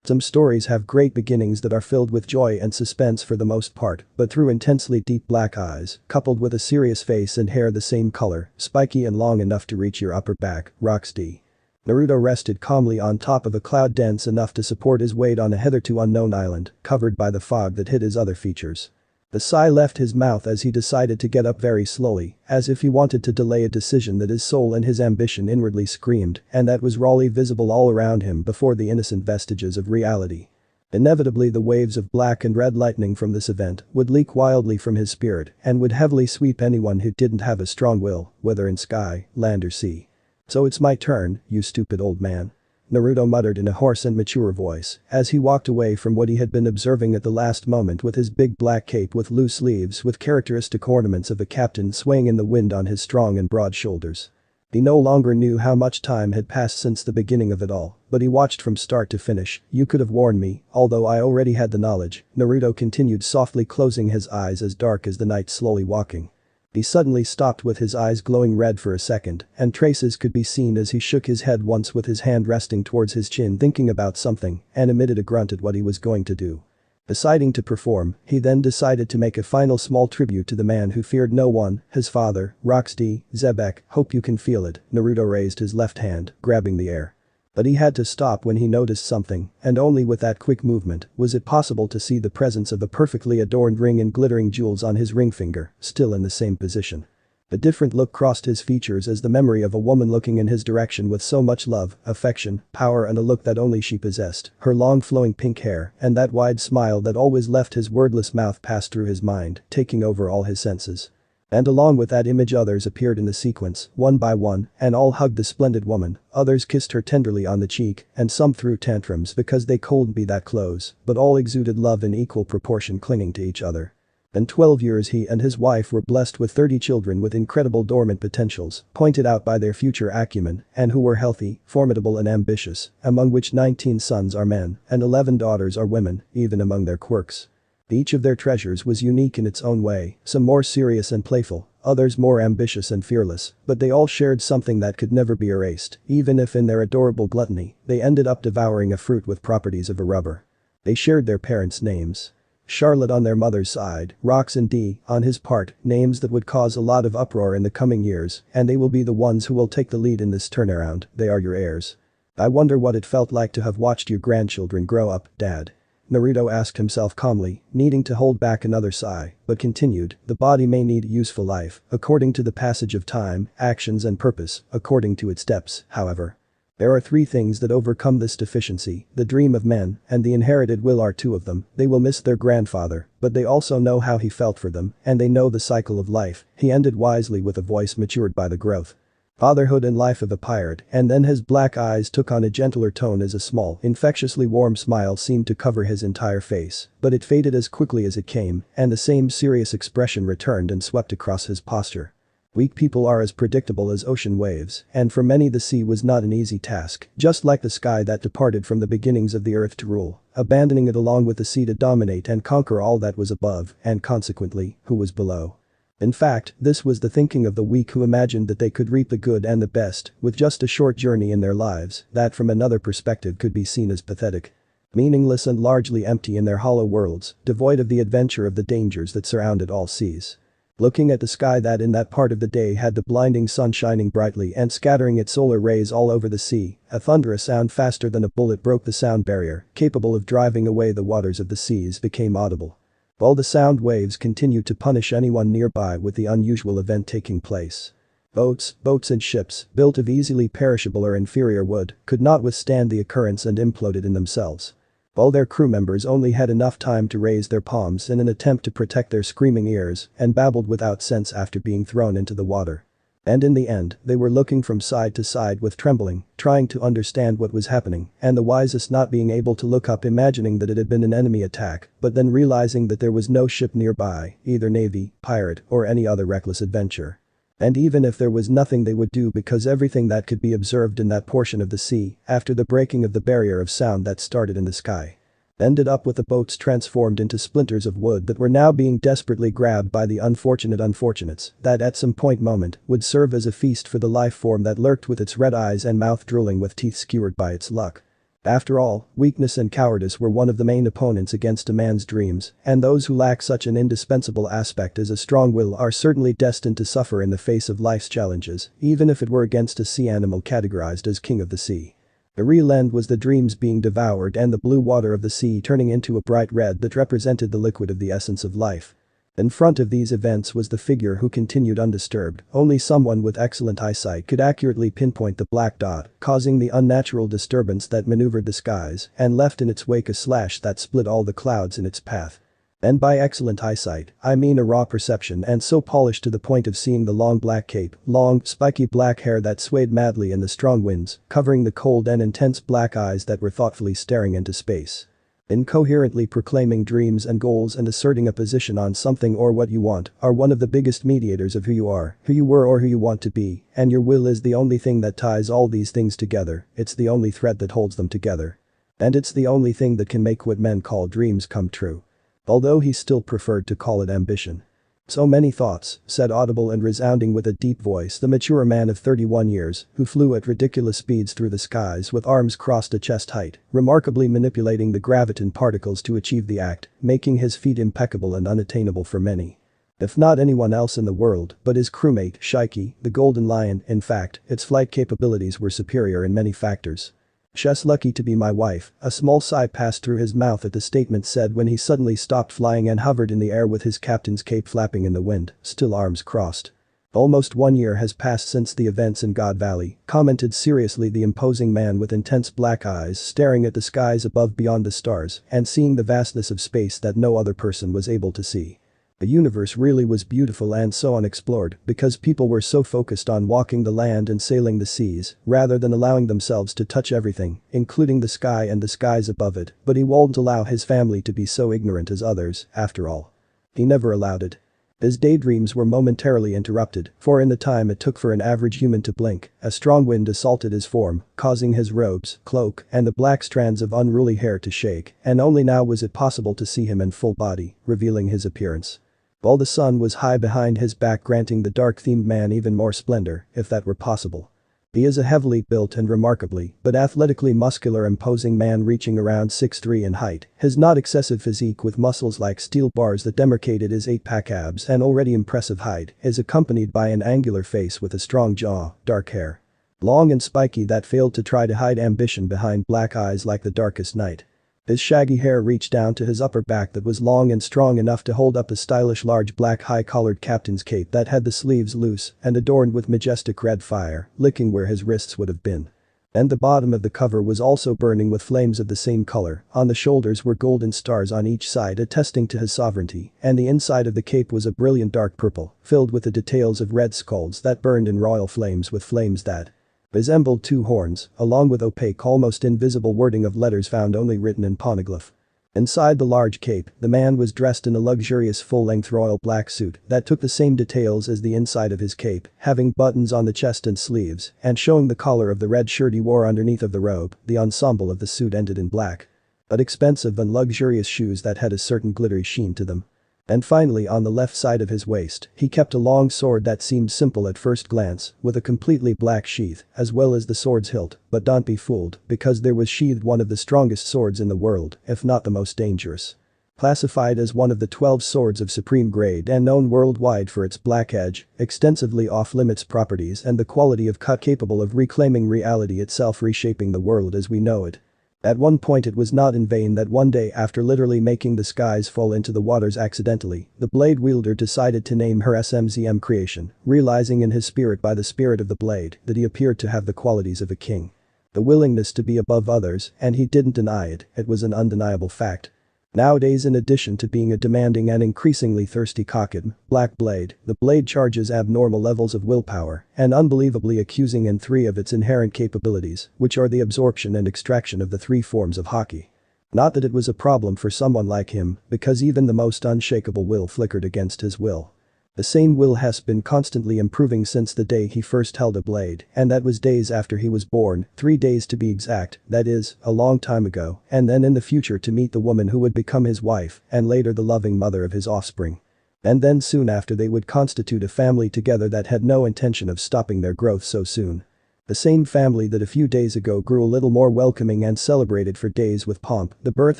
Some stories have great beginnings that are filled with joy and suspense for the most part, but through intensely deep black eyes, coupled with a serious face and hair the same color, spiky and long enough to reach your upper back, rocks D. Naruto rested calmly on top of a cloud dense enough to support his weight on a hitherto unknown island, covered by the fog that hid his other features. The sigh left his mouth as he decided to get up very slowly, as if he wanted to delay a decision that his soul and his ambition inwardly screamed, and that was rawly visible all around him before the innocent vestiges of reality. Inevitably the waves of black and red lightning from this event would leak wildly from his spirit and would heavily sweep anyone who didn't have a strong will, whether in sky, land or sea. "So it's my turn, you stupid old man," Naruto muttered in a hoarse and mature voice as he walked away from what he had been observing at the last moment with his big black cape with loose sleeves with characteristic ornaments of a captain swaying in the wind on his strong and broad shoulders. He no longer knew how much time had passed since the beginning of it all, but he watched from start to finish. "You could have warned me, although I already had the knowledge," Naruto continued softly, closing his eyes as dark as the night, slowly walking. He suddenly stopped with his eyes glowing red for a second, and traces could be seen as he shook his head once with his hand resting towards his chin thinking about something, and emitted a grunt at what he was going to do. Deciding to perform, he then decided to make a final small tribute to the man who feared no one, his father, Roxy, Xebec. "Hope you can feel it," Naruto raised his left hand, grabbing the air. But he had to stop when he noticed something, and only with that quick movement was it possible to see the presence of a perfectly adorned ring and glittering jewels on his ring finger, still in the same position. A different look crossed his features as the memory of a woman looking in his direction with so much love, affection, power and a look that only she possessed, her long flowing pink hair, and that wide smile that always left his wordless mouth passed through his mind, taking over all his senses. And along with that image others appeared in the sequence, one by one, and all hugged the splendid woman, others kissed her tenderly on the cheek, and some threw tantrums because they couldn't be that close, but all exuded love in equal proportion, clinging to each other. In 12 years he and his wife were blessed with 30 children with incredible dormant potentials, pointed out by their future acumen, and who were healthy, formidable and ambitious, among which 19 sons are men, and 11 daughters are women, even among their quirks. Each of their treasures was unique in its own way, some more serious and playful, others more ambitious and fearless, but they all shared something that could never be erased, even if in their adorable gluttony, they ended up devouring a fruit with properties of a rubber. They shared their parents' names. Charlotte on their mother's side, Rox and Dee on his part, names that would cause a lot of uproar in the coming years, and they will be the ones who will take the lead in this turnaround. They are your heirs. "I wonder what it felt like to have watched your grandchildren grow up, Dad," Naruto asked himself calmly, needing to hold back another sigh, but continued, "The body may need a useful life, according to the passage of time, actions and purpose, according to its depths, however. There are 3 things that overcome this deficiency, the dream of men and the inherited will are 2 of them. They will miss their grandfather, but they also know how he felt for them, and they know the cycle of life," he ended wisely with a voice matured by the growth. "Fatherhood and life of a pirate," and then his black eyes took on a gentler tone as a small, infectiously warm smile seemed to cover his entire face, but it faded as quickly as it came, and the same serious expression returned and swept across his posture. "Weak people are as predictable as ocean waves, and for many the sea was not an easy task, just like the sky that departed from the beginnings of the earth to rule, abandoning it along with the sea to dominate and conquer all that was above, and consequently, who was below. In fact, this was the thinking of the weak who imagined that they could reap the good and the best with just a short journey in their lives that from another perspective could be seen as pathetic. Meaningless and largely empty in their hollow worlds, devoid of the adventure of the dangers that surrounded all seas. Looking at the sky that in that part of the day had the blinding sun shining brightly and scattering its solar rays all over the sea, a thunderous sound faster than a bullet broke the sound barrier, capable of driving away the waters of the seas became audible. While the sound waves continued to punish anyone nearby with the unusual event taking place. Boats and ships, built of easily perishable or inferior wood, could not withstand the occurrence and imploded in themselves. All their crew members only had enough time to raise their palms in an attempt to protect their screaming ears and babbled without sense after being thrown into the water. And in the end, they were looking from side to side with trembling, trying to understand what was happening, and the wisest not being able to look up imagining that it had been an enemy attack, but then realizing that there was no ship nearby, either navy, pirate, or any other reckless adventure. And even if there was nothing they would do because everything that could be observed in that portion of the sea, after the breaking of the barrier of sound that started in the sky, ended up with the boats transformed into splinters of wood that were now being desperately grabbed by the unfortunate unfortunates that at some point moment would serve as a feast for the life form that lurked with its red eyes and mouth drooling with teeth skewered by its luck. After all, weakness and cowardice were one of the main opponents against a man's dreams, and those who lack such an indispensable aspect as a strong will are certainly destined to suffer in the face of life's challenges, even if it were against a sea animal categorized as king of the sea. The real end was the dreams being devoured and the blue water of the sea turning into a bright red that represented the liquid of the essence of life. In front of these events was the figure who continued undisturbed. Only someone with excellent eyesight could accurately pinpoint the black dot, causing the unnatural disturbance that maneuvered the skies and left in its wake a slash that split all the clouds in its path. And by excellent eyesight, I mean a raw perception and so polished to the point of seeing the long black cape, long, spiky black hair that swayed madly in the strong winds, covering the cold and intense black eyes that were thoughtfully staring into space. Incoherently proclaiming dreams and goals and asserting a position on something or what you want are one of the biggest mediators of who you are, who you were or who you want to be, and your will is the only thing that ties all these things together, it's the only thread that holds them together. And it's the only thing that can make what men call dreams come true. Although he still preferred to call it ambition. So many thoughts, said audible and resounding with a deep voice the mature man of 31 years, who flew at ridiculous speeds through the skies with arms crossed to chest height, remarkably manipulating the graviton particles to achieve the act, making his feat impeccable and unattainable for many. If not anyone else in the world, but his crewmate, Shiki, the golden lion, in fact, its flight capabilities were superior in many factors. "She's lucky to be my wife," a small sigh passed through his mouth at the statement said when he suddenly stopped flying and hovered in the air with his captain's cape flapping in the wind, still arms crossed. "Almost 1 year has passed since the events in God Valley," commented seriously the imposing man with intense black eyes staring at the skies above beyond the stars and seeing the vastness of space that no other person was able to see. The universe really was beautiful and so unexplored because people were so focused on walking the land and sailing the seas rather than allowing themselves to touch everything, including the sky and the skies above it, but he won't allow his family to be so ignorant as others, after all. He never allowed it. His daydreams were momentarily interrupted, for in the time it took for an average human to blink, a strong wind assaulted his form, causing his robes, cloak, and the black strands of unruly hair to shake, and only now was it possible to see him in full body, revealing his appearance. While the sun was high behind his back granting the dark-themed man even more splendor, if that were possible. He is a heavily built and remarkably, but athletically muscular imposing man reaching around 6'3" in height, his not excessive physique with muscles like steel bars that demarcated his 8-pack abs and already impressive height is accompanied by an angular face with a strong jaw, dark hair. Long and spiky that failed to try to hide ambition behind black eyes like the darkest night. His shaggy hair reached down to his upper back that was long and strong enough to hold up the stylish large black high-collared captain's cape that had the sleeves loose and adorned with majestic red fire, licking where his wrists would have been. And the bottom of the cover was also burning with flames of the same color, on the shoulders were golden stars on each side attesting to his sovereignty, and the inside of the cape was a brilliant dark purple, filled with the details of red skulls that burned in royal flames with flames that resembled 2 horns, along with opaque almost invisible wording of letters found only written in poneglyph. Inside the large cape, the man was dressed in a luxurious full-length royal black suit that took the same details as the inside of his cape, having buttons on the chest and sleeves, and showing the collar of the red shirt he wore underneath of the robe. The ensemble of the suit ended in black. But expensive and luxurious shoes that had a certain glittery sheen to them. And finally on the left side of his waist, he kept a long sword that seemed simple at first glance, with a completely black sheath, as well as the sword's hilt, but don't be fooled, because there was sheathed one of the strongest swords in the world, if not the most dangerous. Classified as one of the 12 swords of supreme grade and known worldwide for its black edge, extensively off-limits properties and the quality of cut capable of reclaiming reality itself reshaping the world as we know it. At one point it was not in vain that one day after literally making the skies fall into the waters accidentally, the blade wielder decided to name her SMZM creation, realizing in his spirit by the spirit of the blade that he appeared to have the qualities of a king. The willingness to be above others, and he didn't deny it, it was an undeniable fact. Nowadays in addition to being a demanding and increasingly thirsty cocked, black blade, the blade charges abnormal levels of willpower and unbelievably accusing in 3 of its inherent capabilities, which are the absorption and extraction of the 3 forms of hockey. Not that it was a problem for someone like him, because even the most unshakable will flickered against his will. The same will has been constantly improving since the day he first held a blade, and that was days after he was born, 3 days to be exact, that is, a long time ago, and then in the future to meet the woman who would become his wife, and later the loving mother of his offspring. And then soon after they would constitute a family together that had no intention of stopping their growth so soon. The same family that a few days ago grew a little more welcoming and celebrated for days with pomp the birth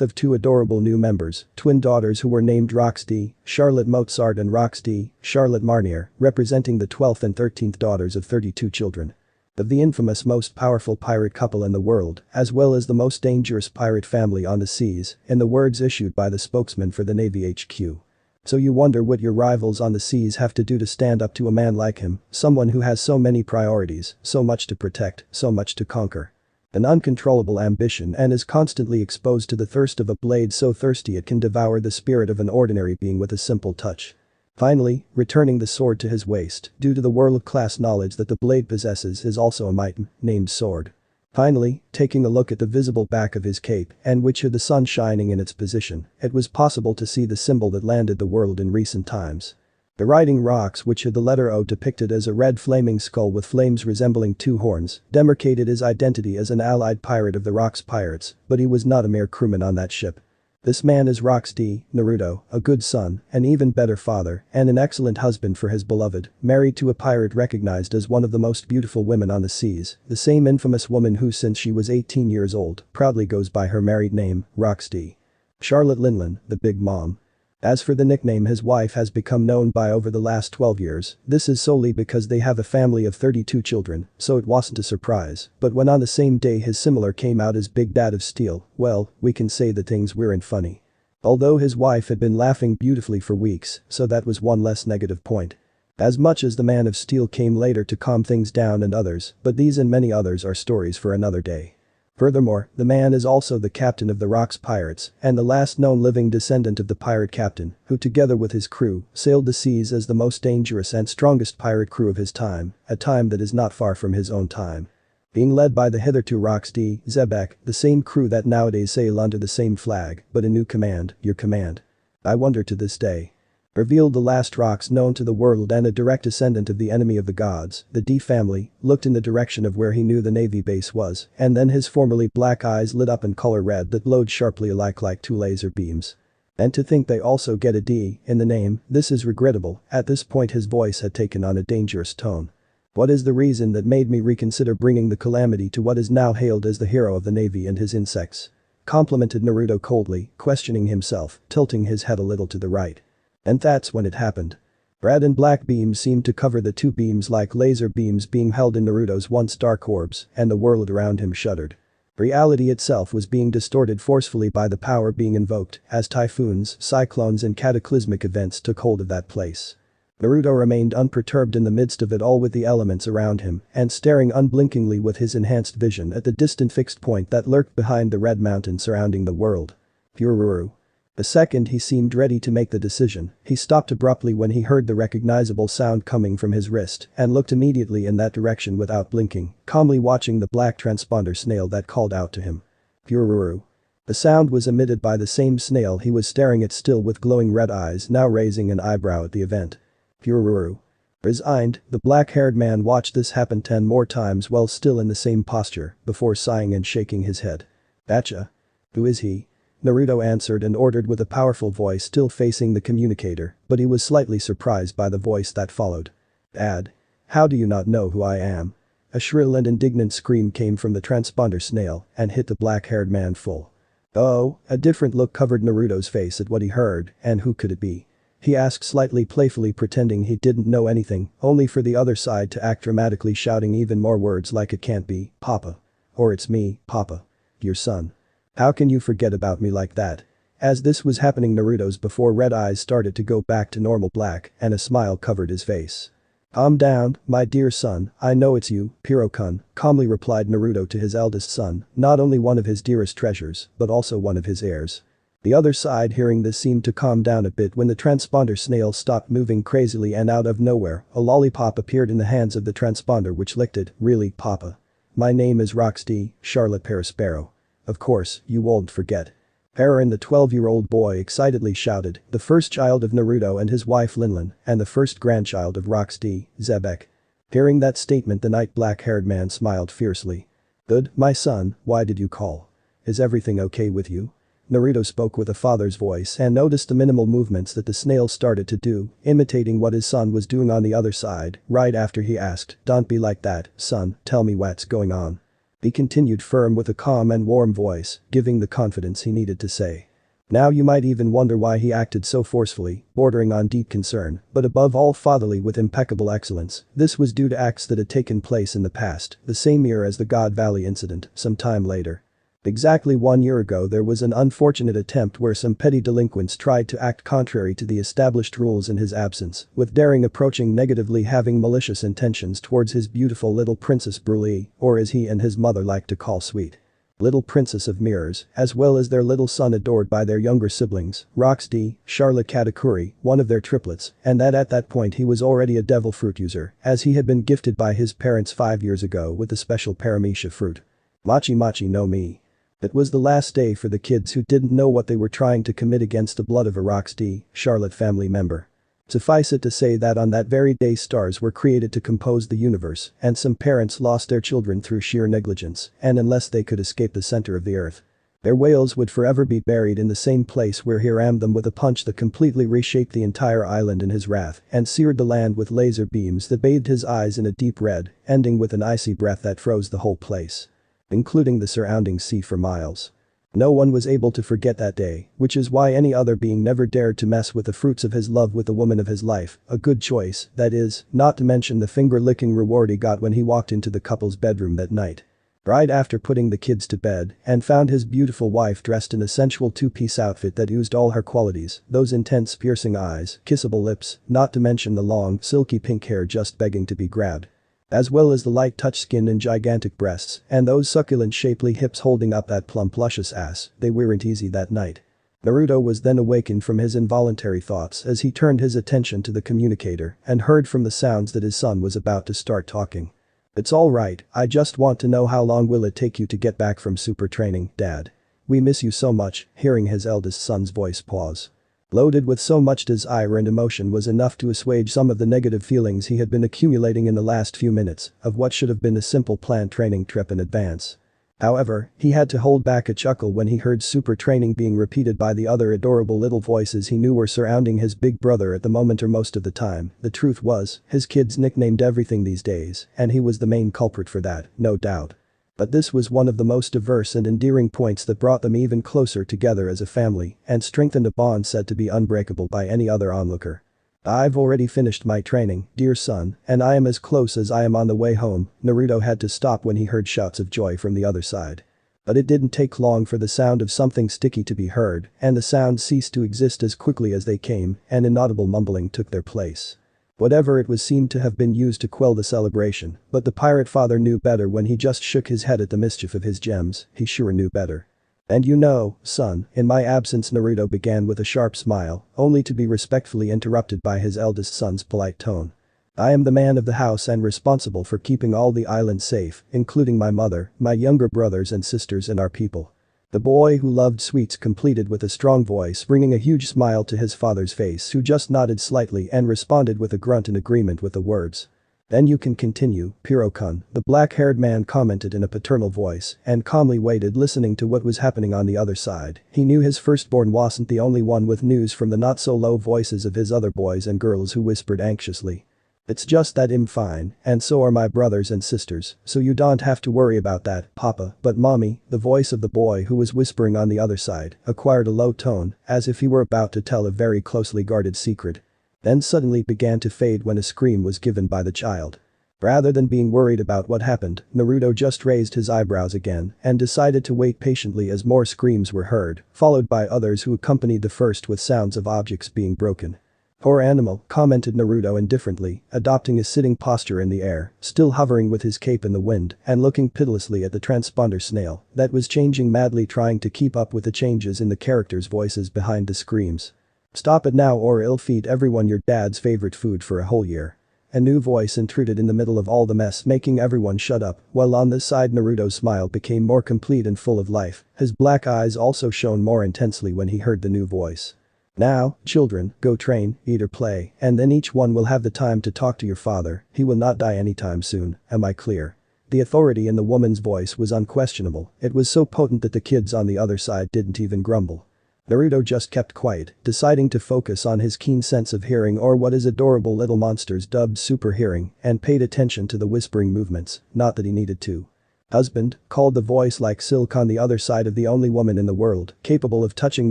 of two adorable new members, twin daughters who were named Roxdy, Charlotte Mozart and Roxdy, Charlotte Marnier, representing the 12th and 13th daughters of 32 children. Of the infamous most powerful pirate couple in the world, as well as the most dangerous pirate family on the seas, in the words issued by the spokesman for the Navy HQ. So you wonder what your rivals on the seas have to do to stand up to a man like him, someone who has so many priorities, so much to protect, so much to conquer. An uncontrollable ambition and is constantly exposed to the thirst of a blade so thirsty it can devour the spirit of an ordinary being with a simple touch. Finally, returning the sword to his waist, due to the world-class knowledge that the blade possesses is also a mitem, named sword. Finally, taking a look at the visible back of his cape, and which had the sun shining in its position, it was possible to see the symbol that landed the world in recent times. The writing rocks, which had the letter O depicted as a red flaming skull with flames resembling two horns, demarcated his identity as an allied pirate of the Rocks Pirates, but he was not a mere crewman on that ship. This man is Roxdy, Naruto, a good son, an even better father, and an excellent husband for his beloved, married to a pirate recognized as one of the most beautiful women on the seas, the same infamous woman who since she was 18 years old, proudly goes by her married name, Roxdy. Charlotte Linlin, the Big Mom. As for the nickname his wife has become known by over the last 12 years, this is solely because they have a family of 32 children, so it wasn't a surprise, but when on the same day his similar came out as Big Dad of Steel, well, we can say that things weren't funny. Although his wife had been laughing beautifully for weeks, so that was one less negative point. As much as the Man of Steel came later to calm things down and others, but these and many others are stories for another day. Furthermore, the man is also the captain of the Rocks Pirates and the last known living descendant of the pirate captain, who together with his crew, sailed the seas as the most dangerous and strongest pirate crew of his time, a time that is not far from his own time. Being led by the hitherto Roxdy, Xebec, the same crew that nowadays sail under the same flag, but a new command, your command. I wonder to this day. Revealed the last rocks known to the world and a direct descendant of the enemy of the gods, the D family, looked in the direction of where he knew the navy base was, and then his formerly black eyes lit up in color red that glowed sharply alike like two laser beams. And to think they also get a D in the name, this is regrettable. At this point his voice had taken on a dangerous tone. What is the reason that made me reconsider bringing the calamity to what is now hailed as the hero of the navy and his insects? Complimented Naruto coldly, questioning himself, tilting his head a little to the right. And that's when it happened. Red and black beams seemed to cover the two beams like laser beams being held in Naruto's once dark orbs, and the world around him shuddered. Reality itself was being distorted forcefully by the power being invoked, as typhoons, cyclones and cataclysmic events took hold of that place. Naruto remained unperturbed in the midst of it all with the elements around him, and staring unblinkingly with his enhanced vision at the distant fixed point that lurked behind the red mountain surrounding the world. Pururu. The second he seemed ready to make the decision, he stopped abruptly when he heard the recognizable sound coming from his wrist and looked immediately in that direction without blinking, calmly watching the black transponder snail that called out to him. Pururu. The sound was emitted by the same snail he was staring at still with glowing red eyes now raising an eyebrow at the event. Pururu. Resigned, the black-haired man watched this happen 10 more times while still in the same posture, before sighing and shaking his head. Acha. Who is he? Naruto answered and ordered with a powerful voice still facing the communicator, but he was slightly surprised by the voice that followed. Ad. How do you not know who I am? A shrill and indignant scream came from the transponder snail and hit the black-haired man full. Oh, a different look covered Naruto's face at what he heard, and who could it be? He asked slightly playfully pretending he didn't know anything, only for the other side to act dramatically shouting even more words like it can't be, Papa. Or it's me, Papa. Your son. How can you forget about me like that? As this was happening Naruto's before red eyes started to go back to normal black and a smile covered his face. Calm down, my dear son, I know it's you, Piro-kun, calmly replied Naruto to his eldest son, not only one of his dearest treasures, but also one of his heirs. The other side hearing this seemed to calm down a bit when the transponder snail stopped moving crazily and out of nowhere, a lollipop appeared in the hands of the transponder which licked it, really, Papa. My name is Roxdy, Charlotte Parasparrow. Of course, you won't forget. Aaron the 12-year-old boy excitedly shouted, the first child of Naruto and his wife Linlin, and the first grandchild of Roxdy, Xebec. Hearing that statement the night black-haired man smiled fiercely. Good, my son, why did you call? Is everything okay with you? Naruto spoke with a father's voice and noticed the minimal movements that the snail started to do, imitating what his son was doing on the other side, right after he asked, "Don't be like that, son, tell me what's going on." He continued firm with a calm and warm voice, giving the confidence he needed to say. Now you might even wonder why he acted so forcefully, bordering on deep concern, but above all fatherly with impeccable excellence. This was due to acts that had taken place in the past, the same year as the God Valley incident, some time later. Exactly 1 year ago there was an unfortunate attempt where some petty delinquents tried to act contrary to the established rules in his absence, with daring approaching negatively having malicious intentions towards his beautiful little Princess Brulé, or as he and his mother liked to call Sweet Little Princess of Mirrors, as well as their little son adored by their younger siblings, Roxy, Charlotte Katakuri, one of their triplets, and that at that point he was already a devil fruit user, as he had been gifted by his parents 5 years ago with the special paramecia fruit. Machi Machi no Mi. It was the last day for the kids who didn't know what they were trying to commit against the blood of a Roxy, Charlotte family member. Suffice it to say that on that very day stars were created to compose the universe, and some parents lost their children through sheer negligence, and unless they could escape the center of the earth, their wails would forever be buried in the same place where he rammed them with a punch that completely reshaped the entire island in his wrath and seared the land with laser beams that bathed his eyes in a deep red, ending with an icy breath that froze the whole place, including the surrounding sea for miles. No one was able to forget that day, which is why any other being never dared to mess with the fruits of his love with the woman of his life, a good choice, that is, not to mention the finger-licking reward he got when he walked into the couple's bedroom that night. Right after putting the kids to bed, and found his beautiful wife dressed in a sensual two-piece outfit that oozed all her qualities, those intense piercing eyes, kissable lips, not to mention the long, silky pink hair just begging to be grabbed, as well as the light touch skin and gigantic breasts, and those succulent shapely hips holding up that plump luscious ass, they weren't easy that night. Naruto was then awakened from his involuntary thoughts as he turned his attention to the communicator and heard from the sounds that his son was about to start talking. "It's alright, I just want to know how long will it take you to get back from super training, Dad? We miss you so much," hearing his eldest son's voice pause, loaded with so much desire and emotion, was enough to assuage some of the negative feelings he had been accumulating in the last few minutes of what should have been a simple planned training trip in advance. However, he had to hold back a chuckle when he heard super training being repeated by the other adorable little voices he knew were surrounding his big brother at the moment or most of the time. The truth was, his kids nicknamed everything these days, and he was the main culprit for that, no doubt. But this was one of the most diverse and endearing points that brought them even closer together as a family and strengthened a bond said to be unbreakable by any other onlooker. "I've already finished my training, dear son, and I am as close as I am on the way home." Naruto had to stop when he heard shouts of joy from the other side. But it didn't take long for the sound of something sticky to be heard, and the sounds ceased to exist as quickly as they came, and inaudible mumbling took their place. Whatever it was seemed to have been used to quell the celebration, but the pirate father knew better when he just shook his head at the mischief of his gems, he sure knew better. "And you know, son, in my absence," Naruto began with a sharp smile, only to be respectfully interrupted by his eldest son's polite tone. "I am the man of the house and responsible for keeping all the island safe, including my mother, my younger brothers and sisters and our people." The boy who loved sweets completed with a strong voice, bringing a huge smile to his father's face, who just nodded slightly and responded with a grunt in agreement with the words. "Then you can continue, Piro-kun," the black-haired man commented in a paternal voice and calmly waited listening to what was happening on the other side. He knew his firstborn wasn't the only one with news from the not-so-low voices of his other boys and girls who whispered anxiously, "It's just that I'm fine, and so are my brothers and sisters, so you don't have to worry about that, Papa." But Mommy, the voice of the boy who was whispering on the other side, acquired a low tone, as if he were about to tell a very closely guarded secret, then suddenly began to fade when a scream was given by the child. Rather than being worried about what happened, Naruto just raised his eyebrows again and decided to wait patiently as more screams were heard, followed by others who accompanied the first with sounds of objects being broken. "Poor animal," commented Naruto indifferently, adopting a sitting posture in the air, still hovering with his cape in the wind and looking pitilessly at the transponder snail that was changing madly, trying to keep up with the changes in the characters' voices behind the screams. "Stop it now or I'll feed everyone your dad's favorite food for a whole year." A new voice intruded in the middle of all the mess, making everyone shut up, while on this side Naruto's smile became more complete and full of life. His black eyes also shone more intensely when he heard the new voice. "Now, children, go train, eat or play, and then each one will have the time to talk to your father. He will not die anytime soon, am I clear?" The authority in the woman's voice was unquestionable, it was so potent that the kids on the other side didn't even grumble. Naruto just kept quiet, deciding to focus on his keen sense of hearing, or what his adorable little monsters dubbed super hearing, and paid attention to the whispering movements, not that he needed to. "Husband," called the voice like silk on the other side of the only woman in the world capable of touching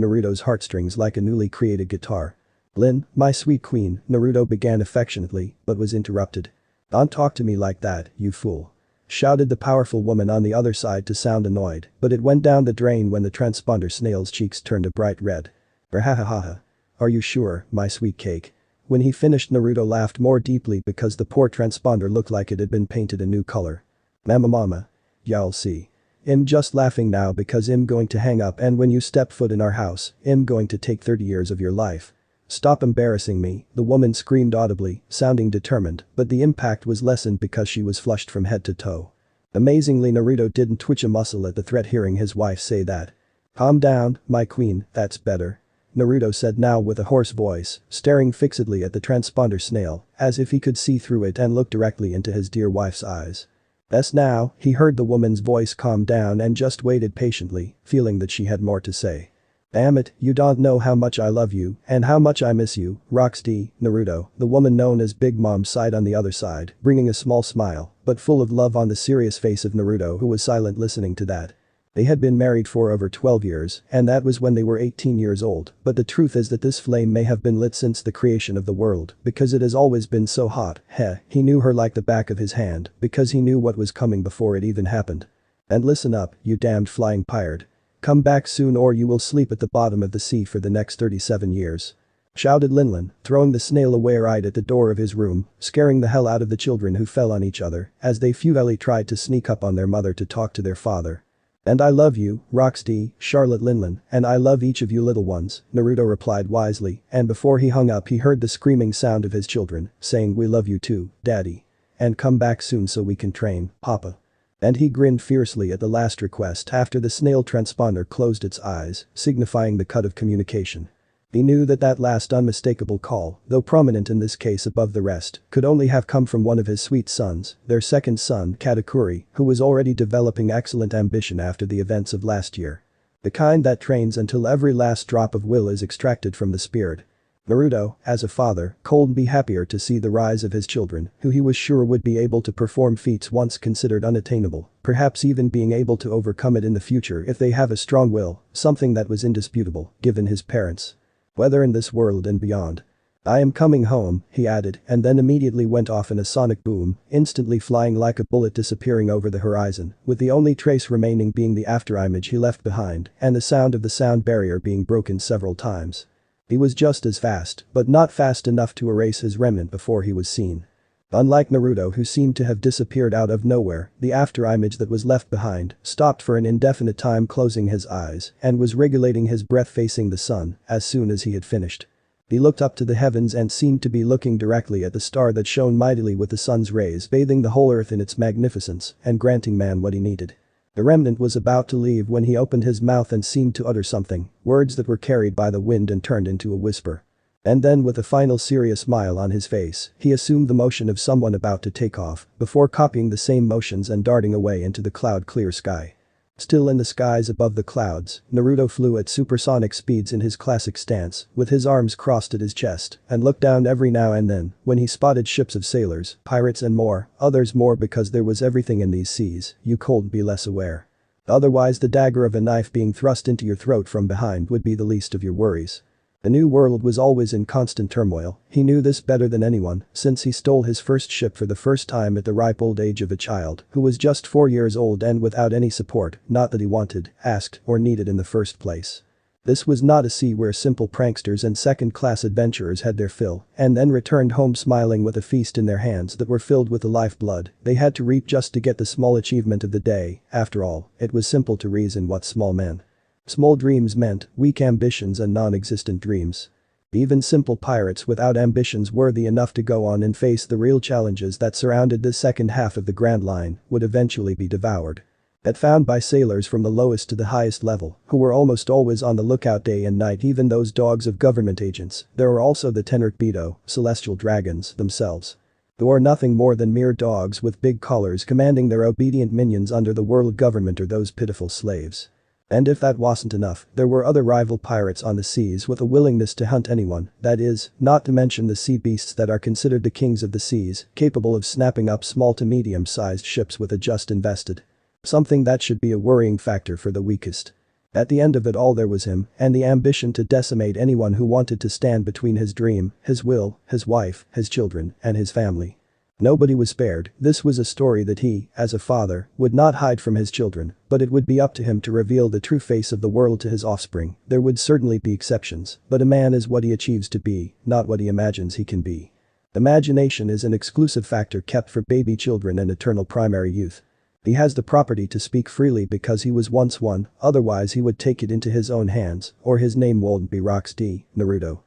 Naruto's heartstrings like a newly created guitar. "Lin, my sweet queen," Naruto began affectionately, but was interrupted. "Don't talk to me like that, you fool," shouted the powerful woman on the other side to sound annoyed, but it went down the drain when the transponder snail's cheeks turned a bright red. "Brahahaha. Are you sure, my sweet cake?" When he finished, Naruto laughed more deeply because the poor transponder looked like it had been painted a new color. Mama. Y'all see. I'm just laughing now because I'm going to hang up, and when you step foot in our house, I'm going to take 30 years of your life. Stop embarrassing me, the woman screamed audibly, sounding determined, but the impact was lessened because she was flushed from head to toe. Amazingly, Naruto didn't twitch a muscle at the threat, hearing his wife say that. "Calm down, my queen, that's better," Naruto said now with a hoarse voice, staring fixedly at the transponder snail, as if he could see through it and look directly into his dear wife's eyes. "Yes, now," he heard the woman's voice calm down and just waited patiently, feeling that she had more to say. "Damn it, you don't know how much I love you and how much I miss you, Roxy." Naruto, the woman known as Big Mom, sighed on the other side, bringing a small smile, but full of love on the serious face of Naruto, who was silent listening to that. They had been married for over 12 years, and that was when they were 18 years old, but the truth is that this flame may have been lit since the creation of the world, because it has always been so hot. He knew her like the back of his hand, because he knew what was coming before it even happened. "And listen up, you damned flying pirate. Come back soon or you will sleep at the bottom of the sea for the next 37 years. Shouted Linlin, throwing the snail away right at the door of his room, scaring the hell out of the children who fell on each other as they futilely tried to sneak up on their mother to talk to their father. "And I love you, Roxy, Charlotte Linlin, and I love each of you little ones," Naruto replied wisely, and before he hung up he heard the screaming sound of his children, saying, "We love you too, daddy. And come back soon so we can train, papa." And he grinned fiercely at the last request after the snail transponder closed its eyes, signifying the cut of communication. He knew that that last unmistakable call, though prominent in this case above the rest, could only have come from one of his sweet sons, their second son, Katakuri, who was already developing excellent ambition after the events of last year. The kind that trains until every last drop of will is extracted from the spirit. Naruto, as a father, couldn't be happier to see the rise of his children, who he was sure would be able to perform feats once considered unattainable, perhaps even being able to overcome it in the future if they have a strong will, something that was indisputable, given his parents. Whether in this world and beyond. "I am coming home," he added, and then immediately went off in a sonic boom, instantly flying like a bullet, disappearing over the horizon, with the only trace remaining being the afterimage he left behind and the sound of the sound barrier being broken several times. He was just as fast, but not fast enough to erase his remnant before he was seen. Unlike Naruto, who seemed to have disappeared out of nowhere, the afterimage that was left behind stopped for an indefinite time, closing his eyes and was regulating his breath facing the sun as soon as he had finished. He looked up to the heavens and seemed to be looking directly at the star that shone mightily with the sun's rays bathing the whole earth in its magnificence and granting man what he needed. The remnant was about to leave when he opened his mouth and seemed to utter something, words that were carried by the wind and turned into a whisper. And then, with a final serious smile on his face, he assumed the motion of someone about to take off, before copying the same motions and darting away into the cloud-clear sky. Still in the skies above the clouds, Naruto flew at supersonic speeds in his classic stance, with his arms crossed at his chest, and looked down every now and then when he spotted ships of sailors, pirates and more, others more because there was everything in these seas, you couldn't be less aware. Otherwise the dagger of a knife being thrust into your throat from behind would be the least of your worries. The new world was always in constant turmoil, he knew this better than anyone, since he stole his first ship for the first time at the ripe old age of a child who was just 4 years old and without any support, not that he wanted, asked, or needed in the first place. This was not a sea where simple pranksters and second-class adventurers had their fill and then returned home smiling with a feast in their hands that were filled with the lifeblood they had to reap just to get the small achievement of the day. After all, it was simple to reason what small meant. Small dreams meant weak ambitions and non-existent dreams. Even simple pirates without ambitions worthy enough to go on and face the real challenges that surrounded the second half of the Grand Line would eventually be devoured. That found by sailors from the lowest to the highest level, who were almost always on the lookout day and night, even those dogs of government agents. There were also the Tenrikbedo, celestial dragons, themselves. Who are nothing more than mere dogs with big collars commanding their obedient minions under the world government or those pitiful slaves. And if that wasn't enough, there were other rival pirates on the seas with a willingness to hunt anyone, that is, not to mention the sea beasts that are considered the kings of the seas, capable of snapping up small to medium-sized ships with a just invested. Something that should be a worrying factor for the weakest. At the end of it all there was him, and the ambition to decimate anyone who wanted to stand between his dream, his will, his wife, his children, and his family. Nobody was spared. This was a story that he, as a father, would not hide from his children, but it would be up to him to reveal the true face of the world to his offspring. There would certainly be exceptions, but a man is what he achieves to be, not what he imagines he can be. Imagination is an exclusive factor kept for baby children and eternal primary youth. He has the property to speak freely because he was once one, otherwise he would take it into his own hands, or his name wouldn't be Rox Naruto.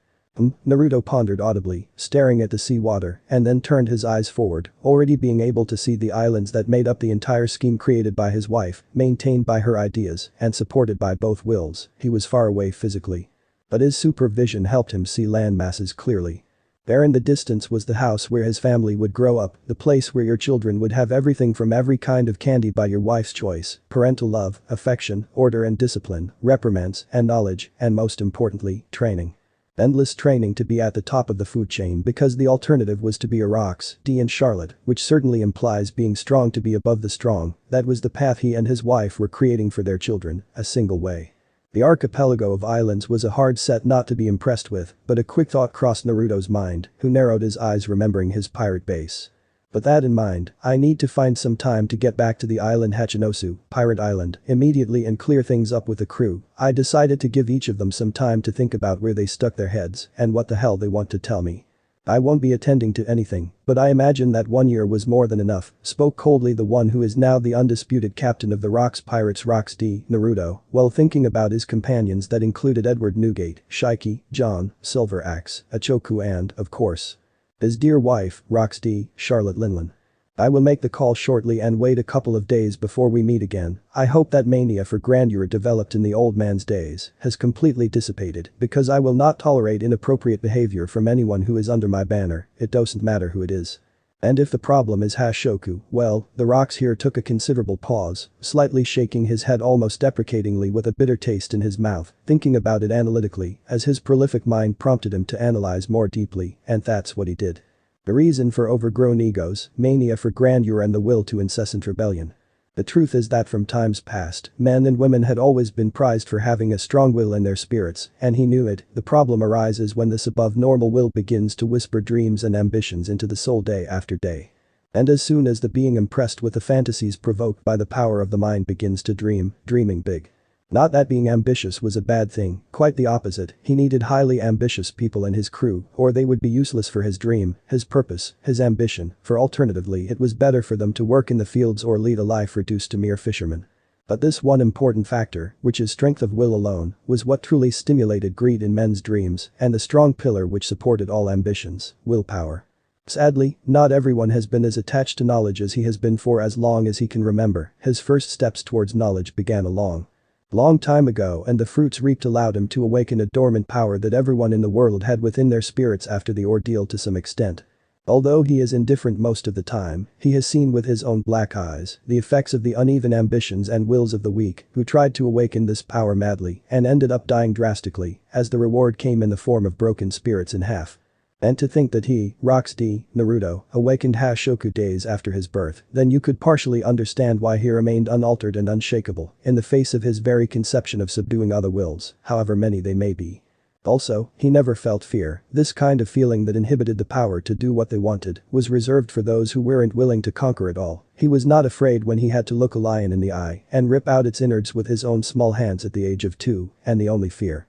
Naruto pondered audibly, staring at the sea water, and then turned his eyes forward, already being able to see the islands that made up the entire scheme created by his wife, maintained by her ideas, and supported by both wills. He was far away physically. But his supervision helped him see land masses clearly. There in the distance was the house where his family would grow up, the place where your children would have everything from every kind of candy by your wife's choice, parental love, affection, order and discipline, reprimands, and knowledge, and most importantly, training. Endless training to be at the top of the food chain because the alternative was to be a Rox and Charlotte, which certainly implies being strong to be above the strong. That was the path he and his wife were creating for their children, a single way. The archipelago of islands was a hard set not to be impressed with, but a quick thought crossed Naruto's mind, who narrowed his eyes remembering his pirate base. But that in mind, I need to find some time to get back to the island Hachinosu, Pirate Island, immediately and clear things up with the crew. I decided to give each of them some time to think about where they stuck their heads and what the hell they want to tell me. I won't be attending to anything, but I imagine that 1 year was more than enough, spoke coldly the one who is now the undisputed captain of the Rocks Pirates Naruto, while thinking about his companions that included Edward Newgate, Shiki, John, Silver Axe, Achoku and, of course, his dear wife, Rox Charlotte Linlin. I will make the call shortly and wait a couple of days before we meet again. I hope that mania for grandeur developed in the old man's days has completely dissipated because I will not tolerate inappropriate behavior from anyone who is under my banner, it doesn't matter who it is. And if the problem is Hashoku, well, the Rox here took a considerable pause, slightly shaking his head almost deprecatingly with a bitter taste in his mouth, thinking about it analytically as his prolific mind prompted him to analyze more deeply, and that's what he did. The reason for overgrown egos, mania for grandeur and the will to incessant rebellion. The truth is that from times past, men and women had always been prized for having a strong will in their spirits, and he knew it. The problem arises when this above normal will begins to whisper dreams and ambitions into the soul day after day. And as soon as the being impressed with the fantasies provoked by the power of the mind begins to dreaming big. Not that being ambitious was a bad thing, quite the opposite, he needed highly ambitious people in his crew, or they would be useless for his dream, his purpose, his ambition, for alternatively it was better for them to work in the fields or lead a life reduced to mere fishermen. But this one important factor, which is strength of will alone, was what truly stimulated greed in men's dreams, and the strong pillar which supported all ambitions, willpower. Sadly, not everyone has been as attached to knowledge as he has been for as long as he can remember. His first steps towards knowledge began long time ago, and the fruits reaped allowed him to awaken a dormant power that everyone in the world had within their spirits after the ordeal to some extent. Although he is indifferent most of the time, he has seen with his own black eyes the effects of the uneven ambitions and wills of the weak who tried to awaken this power madly and ended up dying drastically as the reward came in the form of broken spirits in half. And to think that he, Rox Naruto, awakened Hashoku days after his birth, then you could partially understand why he remained unaltered and unshakable in the face of his very conception of subduing other wills, however many they may be. Also, he never felt fear. This kind of feeling that inhibited the power to do what they wanted was reserved for those who weren't willing to conquer it all. He was not afraid when he had to look a lion in the eye and rip out its innards with his own small hands at the age of 2, and the only fear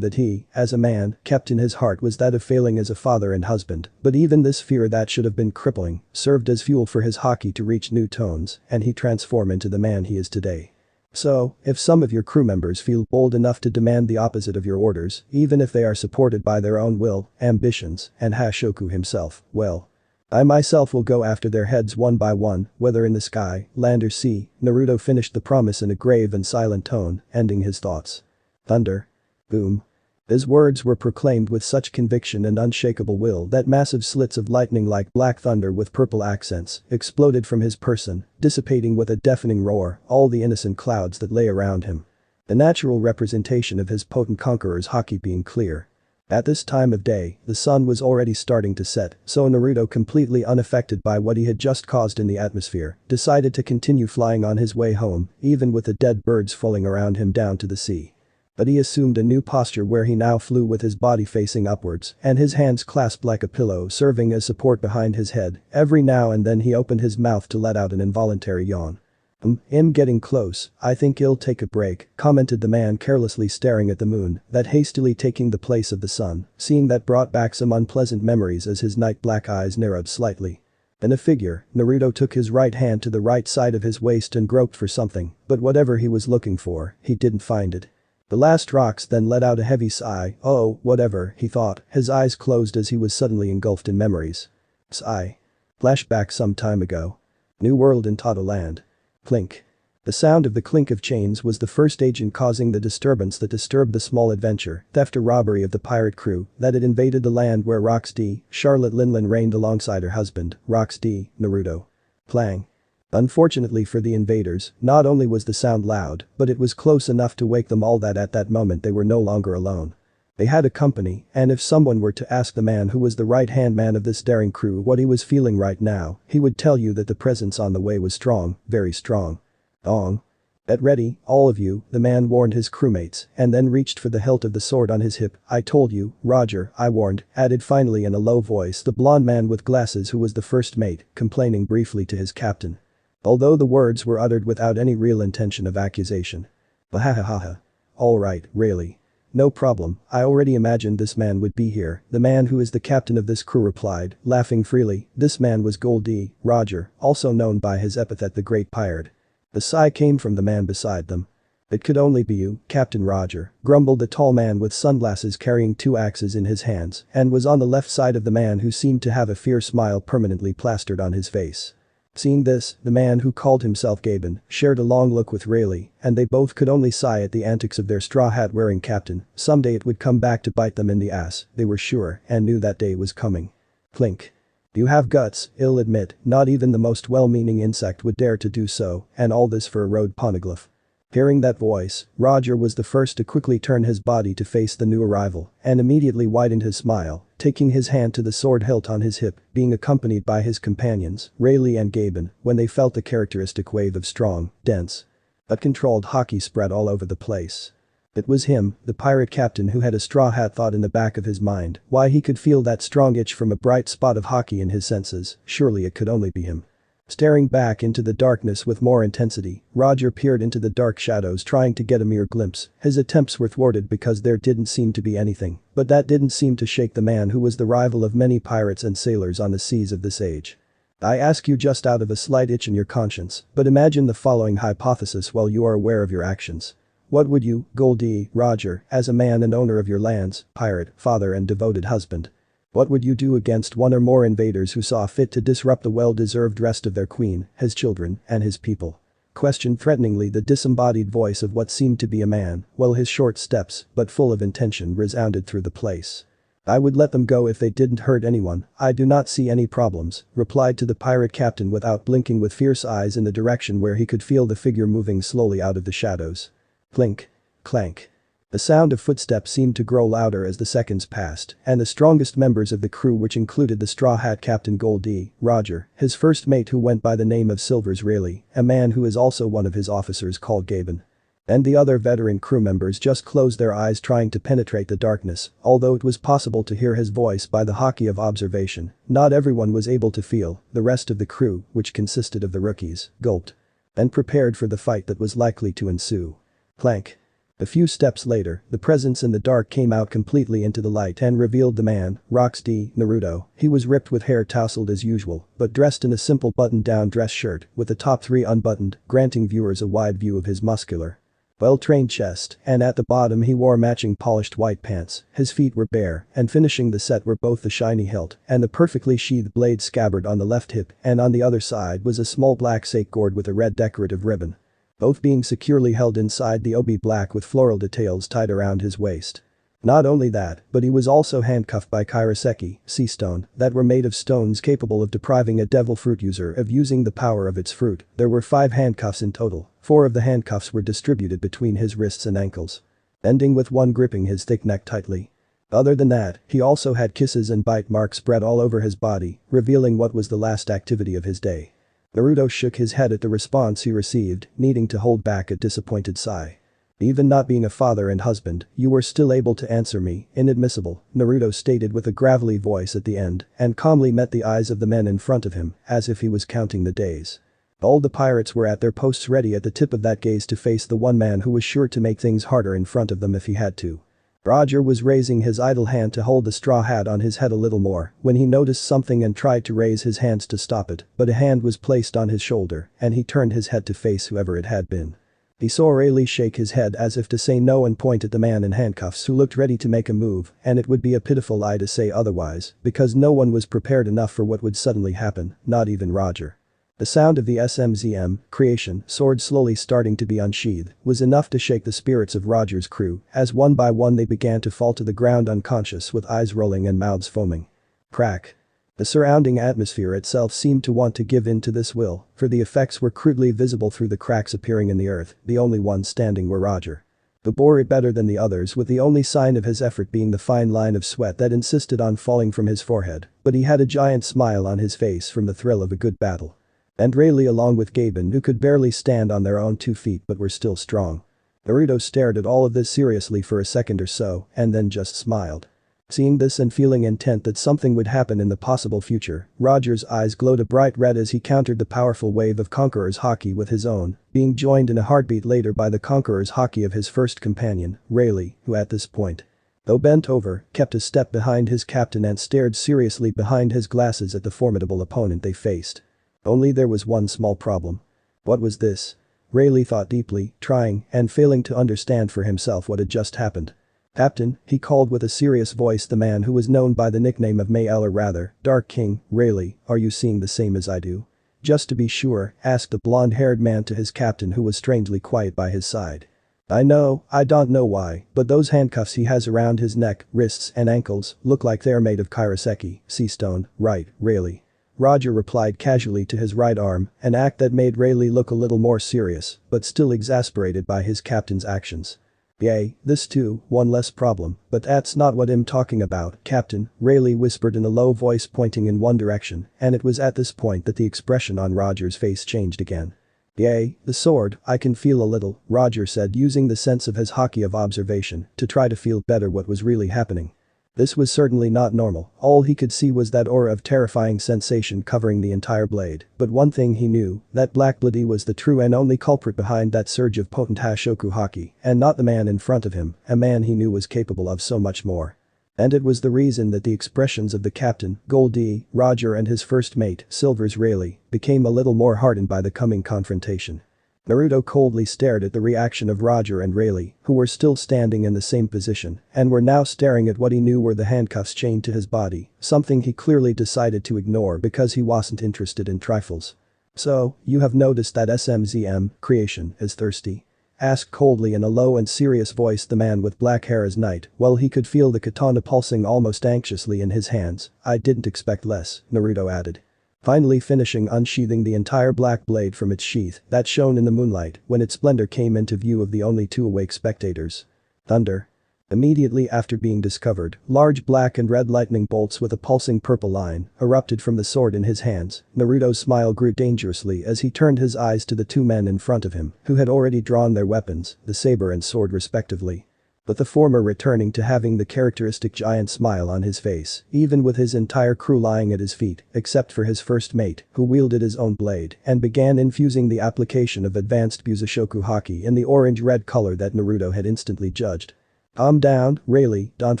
that he, as a man, kept in his heart was that of failing as a father and husband, but even this fear that should have been crippling served as fuel for his haki to reach new tones and he transform into the man he is today. So, if some of your crew members feel bold enough to demand the opposite of your orders, even if they are supported by their own will, ambitions, and Hashoku himself, well, I myself will go after their heads one by one, whether in the sky, land or sea. Naruto finished the promise in a grave and silent tone, ending his thoughts. Thunder. Boom. His words were proclaimed with such conviction and unshakable will that massive slits of lightning like black thunder with purple accents exploded from his person, dissipating with a deafening roar all the innocent clouds that lay around him. The natural representation of his potent conqueror's haki being clear. At this time of day, the sun was already starting to set, so Naruto, completely unaffected by what he had just caused in the atmosphere, decided to continue flying on his way home, even with the dead birds falling around him down to the sea. But he assumed a new posture where he now flew with his body facing upwards and his hands clasped like a pillow serving as support behind his head. Every now and then he opened his mouth to let out an involuntary yawn. I'm getting close, I think he'll take a break," commented the man carelessly staring at the moon that hastily taking the place of the sun, seeing that brought back some unpleasant memories as his night black eyes narrowed slightly. In a figure, Naruto took his right hand to the right side of his waist and groped for something, but whatever he was looking for, he didn't find it. The last rocks then let out a heavy sigh. Oh, whatever, he thought, his eyes closed as he was suddenly engulfed in memories. Sigh. Flashback some time ago. New world in Tato land. Clink. The sound of the clink of chains was the first agent causing the disturbance that disturbed the small adventure, theft or robbery of the pirate crew that had invaded the land where Rox-D, Charlotte Linlin reigned alongside her husband, Rox-D, Naruto. Plang. Unfortunately for the invaders, not only was the sound loud, but it was close enough to wake them all that at that moment they were no longer alone. They had a company, and if someone were to ask the man who was the right-hand man of this daring crew what he was feeling right now, he would tell you that the presence on the way was strong, very strong. Ong. Get ready, all of you, the man warned his crewmates, and then reached for the hilt of the sword on his hip. I told you, Roger, I warned, added finally in a low voice the blond man with glasses who was the first mate, complaining briefly to his captain. Although the words were uttered without any real intention of accusation. Bahahaha. Alright, really. No problem, I already imagined this man would be here, the man who is the captain of this crew replied, laughing freely. This man was Goldie, Roger, also known by his epithet the Great Pirate. The sigh came from the man beside them. It could only be you, Captain Roger, grumbled the tall man with sunglasses carrying two axes in his hands and was on the left side of the man who seemed to have a fierce smile permanently plastered on his face. Seeing this, the man who called himself Gaben shared a long look with Rayleigh, and they both could only sigh at the antics of their straw hat wearing captain. Someday it would come back to bite them in the ass, they were sure, and knew that day was coming. Clink. You have guts, I'll admit, not even the most well-meaning insect would dare to do so, and all this for a road poneglyph. Hearing that voice, Roger was the first to quickly turn his body to face the new arrival, and immediately widened his smile, taking his hand to the sword hilt on his hip, being accompanied by his companions, Rayleigh and Gaben, when they felt the characteristic wave of strong, dense, but controlled haki spread all over the place. It was him, the pirate captain who had a straw hat thought in the back of his mind, why he could feel that strong itch from a bright spot of haki in his senses, surely it could only be him. Staring back into the darkness with more intensity, Roger peered into the dark shadows trying to get a mere glimpse. His attempts were thwarted because there didn't seem to be anything, but that didn't seem to shake the man who was the rival of many pirates and sailors on the seas of this age. I ask you just out of a slight itch in your conscience, but imagine the following hypothesis while you are aware of your actions. What would you, Goldie, Roger, as a man and owner of your lands, pirate, father and devoted husband? What would you do against one or more invaders who saw fit to disrupt the well-deserved rest of their queen, his children, and his people? Questioned threateningly the disembodied voice of what seemed to be a man, while his short steps, but full of intention, resounded through the place. I would let them go if they didn't hurt anyone, I do not see any problems, replied to the pirate captain without blinking with fierce eyes in the direction where he could feel the figure moving slowly out of the shadows. Clink. Clank. The sound of footsteps seemed to grow louder as the seconds passed, and the strongest members of the crew, which included the straw hat captain Goldie, Roger, his first mate who went by the name of Silvers Rayleigh, a man who is also one of his officers called Gaben, and the other veteran crew members just closed their eyes trying to penetrate the darkness, although it was possible to hear his voice by the haki of observation. Not everyone was able to feel. The rest of the crew, which consisted of the rookies, gulped and prepared for the fight that was likely to ensue. Clank. A few steps later, the presence in the dark came out completely into the light and revealed the man, Rox-D, Naruto. He was ripped with hair tousled as usual, but dressed in a simple button-down dress shirt with the top three unbuttoned, granting viewers a wide view of his muscular, well-trained chest, and at the bottom he wore matching polished white pants. His feet were bare, and finishing the set were both the shiny hilt and the perfectly sheathed blade scabbard on the left hip, and on the other side was a small black sake gourd with a red decorative ribbon, both being securely held inside the obi black with floral details tied around his waist. Not only that, but he was also handcuffed by Kairoseki, sea stone, that were made of stones capable of depriving a devil fruit user of using the power of its fruit. There were 5 handcuffs in total, 4 of the handcuffs were distributed between his wrists and ankles, ending with one gripping his thick neck tightly. Other than that, he also had kisses and bite marks spread all over his body, revealing what was the last activity of his day. Naruto shook his head at the response he received, needing to hold back a disappointed sigh. Even not being a father and husband, you were still able to answer me, inadmissible, Naruto stated with a gravelly voice at the end, and calmly met the eyes of the men in front of him, as if he was counting the days. All the pirates were at their posts ready at the tip of that gaze to face the one man who was sure to make things harder in front of them if he had to. Roger was raising his idle hand to hold the straw hat on his head a little more when he noticed something and tried to raise his hands to stop it, but a hand was placed on his shoulder, and he turned his head to face whoever it had been. He saw Rayleigh shake his head as if to say no and point at the man in handcuffs who looked ready to make a move, and it would be a pitiful lie to say otherwise, because no one was prepared enough for what would suddenly happen, not even Roger. The sound of the SMZM creation sword slowly starting to be unsheathed was enough to shake the spirits of Roger's crew as one by one they began to fall to the ground unconscious with eyes rolling and mouths foaming. Crack. The surrounding atmosphere itself seemed to want to give in to this will, for the effects were crudely visible through the cracks appearing in the earth, the only ones standing were Roger. Who bore it better than the others with the only sign of his effort being the fine line of sweat that insisted on falling from his forehead, but he had a giant smile on his face from the thrill of a good battle. And Rayleigh along with Gaben who could barely stand on their own 2 feet but were still strong. Naruto stared at all of this seriously for a second or so and then just smiled. Seeing this and feeling intent that something would happen in the possible future, Roger's eyes glowed a bright red as he countered the powerful wave of Conqueror's haki with his own, being joined in a heartbeat later by the Conqueror's haki of his first companion, Rayleigh, who at this point, though bent over, kept a step behind his captain and stared seriously behind his glasses at the formidable opponent they faced. Only there was one small problem. What was this? Rayleigh thought deeply, trying and failing to understand for himself what had just happened. Captain, he called with a serious voice the man who was known by the nickname of May or rather, Dark King. Rayleigh, are you seeing the same as I do? Just to be sure, asked the blonde-haired man to his captain who was strangely quiet by his side. I don't know why, but those handcuffs he has around his neck, wrists and ankles look like they're made of Kairoseki, sea stone, right, Rayleigh? Roger replied casually to his right arm, an act that made Rayleigh look a little more serious, but still exasperated by his captain's actions. Yay, this too, one less problem, but that's not what I'm talking about, Captain, Rayleigh whispered in a low voice pointing in one direction, and it was at this point that the expression on Roger's face changed again. Yay, the sword, I can feel a little, Roger said using the sense of his haki of observation to try to feel better what was really happening. This was certainly not normal, all he could see was that aura of terrifying sensation covering the entire blade, but one thing he knew, that Black Bloody was the true and only culprit behind that surge of potent Hashoku haki, and not the man in front of him, a man he knew was capable of so much more. And it was the reason that the expressions of the captain, Goldie, Roger and his first mate, Silver's Rayleigh, became a little more hardened by the coming confrontation. Naruto coldly stared at the reaction of Roger and Rayleigh, who were still standing in the same position and were now staring at what he knew were the handcuffs chained to his body, something he clearly decided to ignore because he wasn't interested in trifles. So, you have noticed that SMZM creation is thirsty? Asked coldly in a low and serious voice the man with black hair as night, while he could feel the katana pulsing almost anxiously in his hands. I didn't expect less, Naruto added. Finally finishing unsheathing the entire black blade from its sheath that shone in the moonlight when its splendor came into view of the only 2 awake spectators. Thunder. Immediately after being discovered, large black and red lightning bolts with a pulsing purple line erupted from the sword in his hands. Naruto's smile grew dangerously as he turned his eyes to the 2 men in front of him who had already drawn their weapons, the saber and sword respectively. But the former returning to having the characteristic giant smile on his face, even with his entire crew lying at his feet, except for his first mate, who wielded his own blade and began infusing the application of advanced Busoshoku haki in the orange-red color that Naruto had instantly judged. Calm down, Rayleigh, don't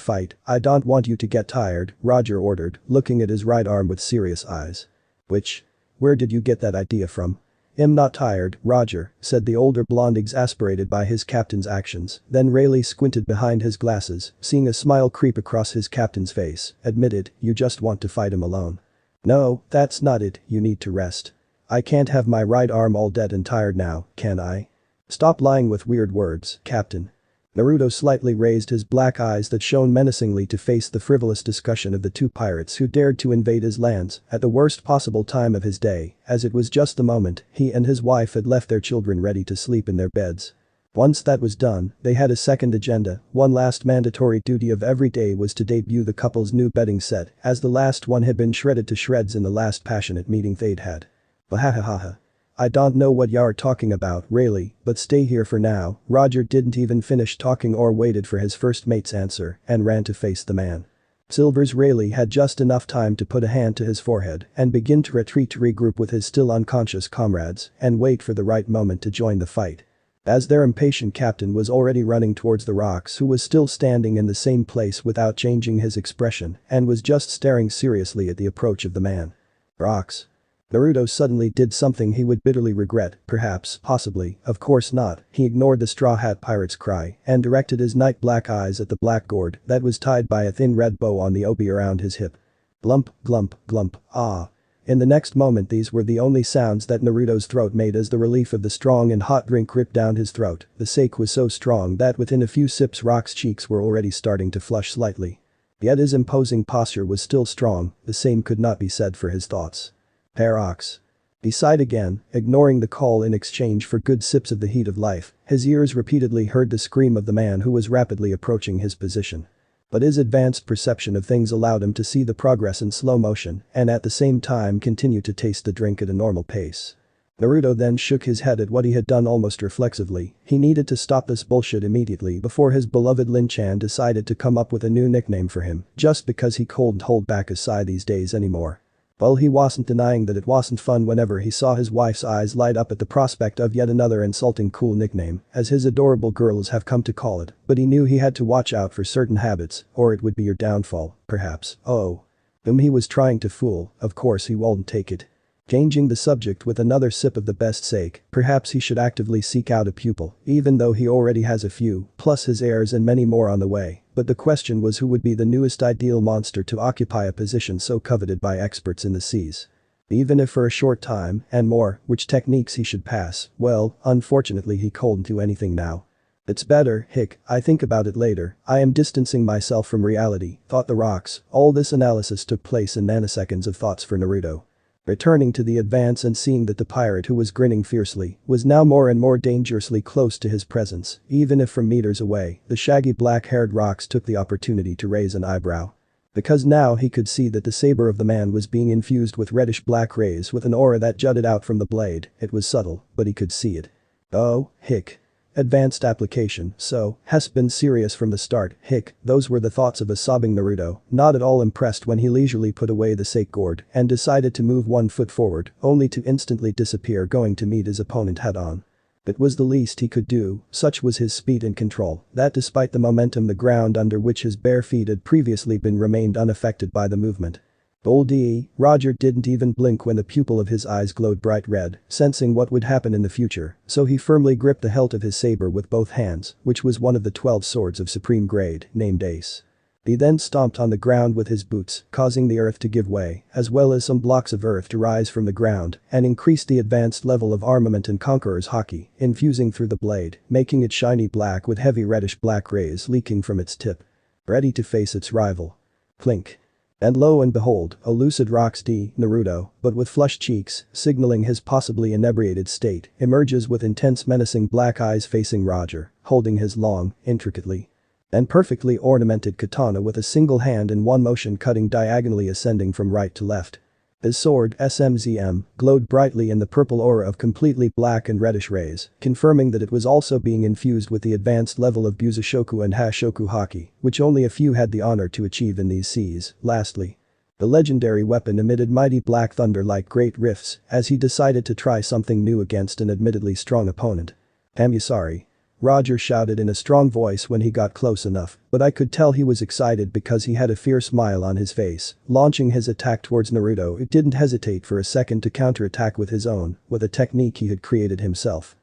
fight, I don't want you to get tired, Roger ordered, looking at his right arm with serious eyes. Where did you get that idea from? I'm not tired, Roger, said the older blonde exasperated by his captain's actions, then Rayleigh squinted behind his glasses, seeing a smile creep across his captain's face, admitted, you just want to fight him alone. No, that's not it, you need to rest. I can't have my right arm all dead and tired now, can I? Stop lying with weird words, Captain. Naruto slightly raised his black eyes that shone menacingly to face the frivolous discussion of the two pirates who dared to invade his lands at the worst possible time of his day, as it was just the moment he and his wife had left their children ready to sleep in their beds. Once that was done, they had a second agenda. One last mandatory duty of every day was to debut the couple's new bedding set, as the last one had been shredded to shreds in the last passionate meeting they'd had. Bahahaha. I don't know what you're talking about, really, but stay here for now. Roger didn't even finish talking or waited for his first mate's answer and ran to face the man. Silver's Rayleigh had just enough time to put a hand to his forehead and begin to retreat to regroup with his still unconscious comrades and wait for the right moment to join the fight. As their impatient captain was already running towards the rocks, who was still standing in the same place without changing his expression and was just staring seriously at the approach of the man. Rocks. Naruto suddenly did something he would bitterly regret, perhaps, possibly, of course not. He ignored the Straw Hat Pirate's cry and directed his night black eyes at the black gourd that was tied by a thin red bow on the obi around his hip. Glump, glump, glump, ah. In the next moment these were the only sounds that Naruto's throat made as the relief of the strong and hot drink ripped down his throat. The sake was so strong that within a few sips Rock's cheeks were already starting to flush slightly. Yet his imposing posture was still strong, the same could not be said for his thoughts. Parox. He sighed again, ignoring the call in exchange for good sips of the heat of life. His ears repeatedly heard the scream of the man who was rapidly approaching his position. But his advanced perception of things allowed him to see the progress in slow motion and at the same time continue to taste the drink at a normal pace. Naruto then shook his head at what he had done almost reflexively. He needed to stop this bullshit immediately before his beloved Lin-chan decided to come up with a new nickname for him just because he couldn't hold back a sigh these days anymore. Well, he wasn't denying that it wasn't fun whenever he saw his wife's eyes light up at the prospect of yet another insulting cool nickname, as his adorable girls have come to call it, but he knew he had to watch out for certain habits, or it would be your downfall, perhaps. Oh. Whom he was trying to fool, of course he won't take it. Changing the subject with another sip of the best sake, perhaps he should actively seek out a pupil, even though he already has a few, plus his heirs and many more on the way. But the question was who would be the newest ideal monster to occupy a position so coveted by experts in the seas. Even if for a short time, and more, which techniques he should pass, well, unfortunately he couldn't do anything now. It's better, I think about it later. I am distancing myself from reality, thought the rocks. All this analysis took place in nanoseconds of thoughts for Naruto. Returning to the advance and seeing that the pirate who was grinning fiercely was now more and more dangerously close to his presence, even if from meters away, the shaggy black-haired rocks took the opportunity to raise an eyebrow. Because now he could see that the saber of the man was being infused with reddish-black rays with an aura that jutted out from the blade. It was subtle, but he could see it. Oh, Advanced application, so, has been serious from the start, those were the thoughts of a sobbing Naruto, not at all impressed when he leisurely put away the sake gourd and decided to move one foot forward, only to instantly disappear going to meet his opponent head-on. It was the least he could do, such was his speed and control, that despite the momentum the ground under which his bare feet had previously been remained unaffected by the movement. Oldie, Roger didn't even blink when the pupil of his eyes glowed bright red, sensing what would happen in the future, so he firmly gripped the hilt of his saber with both hands, which was one of the 12 swords of supreme grade, named Ace. He then stomped on the ground with his boots, causing the earth to give way, as well as some blocks of earth to rise from the ground, and increased the advanced level of armament and conqueror's hockey, infusing through the blade, making it shiny black with heavy reddish-black rays leaking from its tip. Ready to face its rival. Clink. And lo and behold, a lucid Rocks D, Naruto, but with flushed cheeks, signaling his possibly inebriated state, emerges with intense menacing black eyes facing Roger, holding his long, intricately and perfectly ornamented katana with a single hand in one motion cutting diagonally ascending from right to left. His sword, SMZM, glowed brightly in the purple aura of completely black and reddish rays, confirming that it was also being infused with the advanced level of Busoshoku and Hashoku Haki, which only a few had the honor to achieve in these seas. Lastly, the legendary weapon emitted mighty black thunder like great rifts as he decided to try something new against an admittedly strong opponent. "Am you sorry?" Roger shouted in a strong voice when he got close enough, but I could tell he was excited because he had a fierce smile on his face. Launching his attack towards Naruto, he didn't hesitate for a second to counterattack with his own, with a technique he had created himself.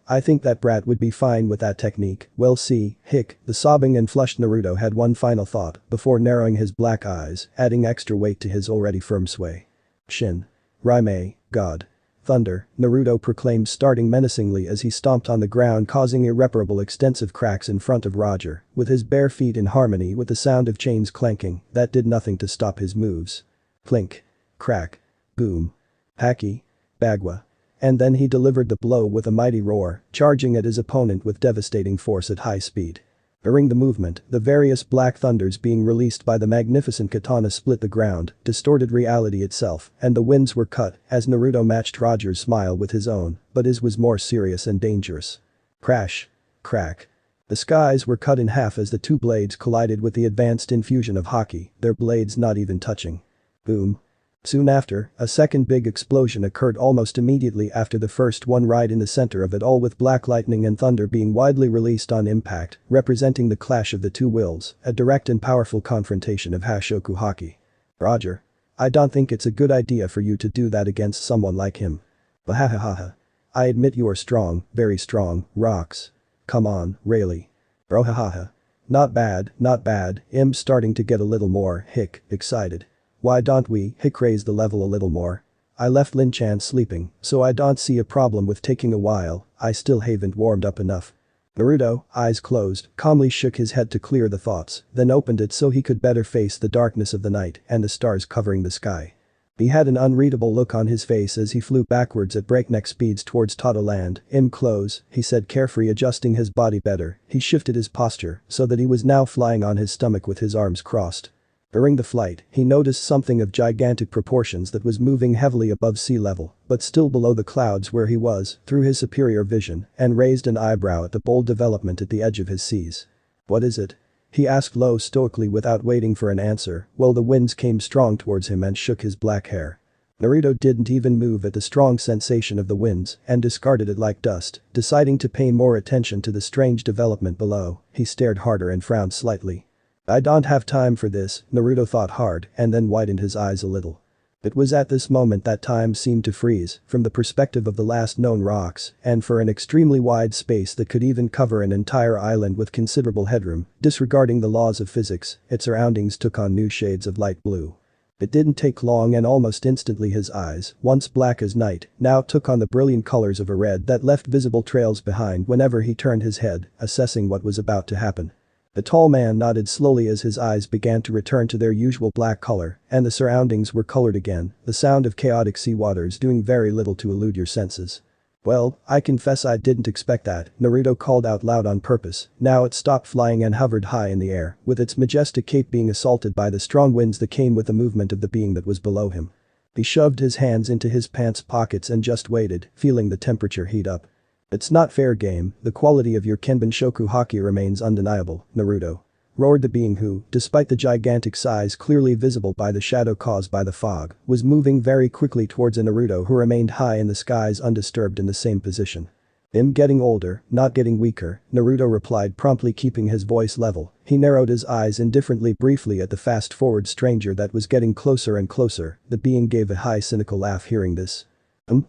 I think that brat would be fine with that technique. Well, see, the sobbing and flushed Naruto had one final thought before narrowing his black eyes, adding extra weight to his already firm sway. Shin. Raime, God. Thunder, Naruto proclaimed, starting menacingly as he stomped on the ground, causing irreparable extensive cracks in front of Roger, with his bare feet in harmony with the sound of chains clanking that did nothing to stop his moves. Clink. Crack. Boom. Haki. Bagua. And then he delivered the blow with a mighty roar, charging at his opponent with devastating force at high speed. During the movement, the various black thunders being released by the magnificent katana split the ground, distorted reality itself, and the winds were cut as Naruto matched Roger's smile with his own, but his was more serious and dangerous. Crash. Crack. The skies were cut in half as the two blades collided with the advanced infusion of Haki, their blades not even touching. Boom. Soon after, a second big explosion occurred almost immediately after the first one, right in the center of it all, with black lightning and thunder being widely released on impact, representing the clash of the two wills, a direct and powerful confrontation of Hashoku Haki. Roger. I don't think it's a good idea for you to do that against someone like him. Bahahaha. I admit you are strong, very strong, rocks. Come on, really. Brohahaha. Not bad, not bad. Im's starting to get a little more, excited. Why don't we raise the level a little more? I left Lin-chan sleeping, so I don't see a problem with taking a while, I still haven't warmed up enough. Naruto, eyes closed, calmly shook his head to clear the thoughts, then opened it so he could better face the darkness of the night and the stars covering the sky. He had an unreadable look on his face as he flew backwards at breakneck speeds towards Toto Land. Close, he said, carefully adjusting his body better. He shifted his posture so that he was now flying on his stomach with his arms crossed. During the flight, he noticed something of gigantic proportions that was moving heavily above sea level, but still below the clouds where he was, through his superior vision, and raised an eyebrow at the bold development at the edge of his seas. What is it? He asked low, stoically, without waiting for an answer, while the winds came strong towards him and shook his black hair. Naruto didn't even move at the strong sensation of the winds and discarded it like dust, deciding to pay more attention to the strange development below. He stared harder and frowned slightly. I don't have time for this, Naruto thought hard and then widened his eyes a little. It was at this moment that time seemed to freeze, from the perspective of the last known rocks, and for an extremely wide space that could even cover an entire island with considerable headroom, disregarding the laws of physics, its surroundings took on new shades of light blue. It didn't take long and almost instantly his eyes, once black as night, now took on the brilliant colors of a red that left visible trails behind whenever he turned his head, assessing what was about to happen. The tall man nodded slowly as his eyes began to return to their usual black color, and the surroundings were colored again, the sound of chaotic sea waters doing very little to elude your senses. Well, I confess I didn't expect that, Naruto called out loud on purpose. Now it stopped flying and hovered high in the air, with its majestic cape being assaulted by the strong winds that came with the movement of the being that was below him. He shoved his hands into his pants pockets and just waited, feeling the temperature heat up. It's not fair game, the quality of your Kenban Shoku Haki remains undeniable, Naruto. Roared the being who, despite the gigantic size clearly visible by the shadow caused by the fog, was moving very quickly towards a Naruto who remained high in the skies undisturbed in the same position. I'm getting older, not getting weaker, Naruto replied, promptly keeping his voice level. He narrowed his eyes indifferently briefly at the fast-forward stranger that was getting closer and closer. The being gave a high cynical laugh hearing this.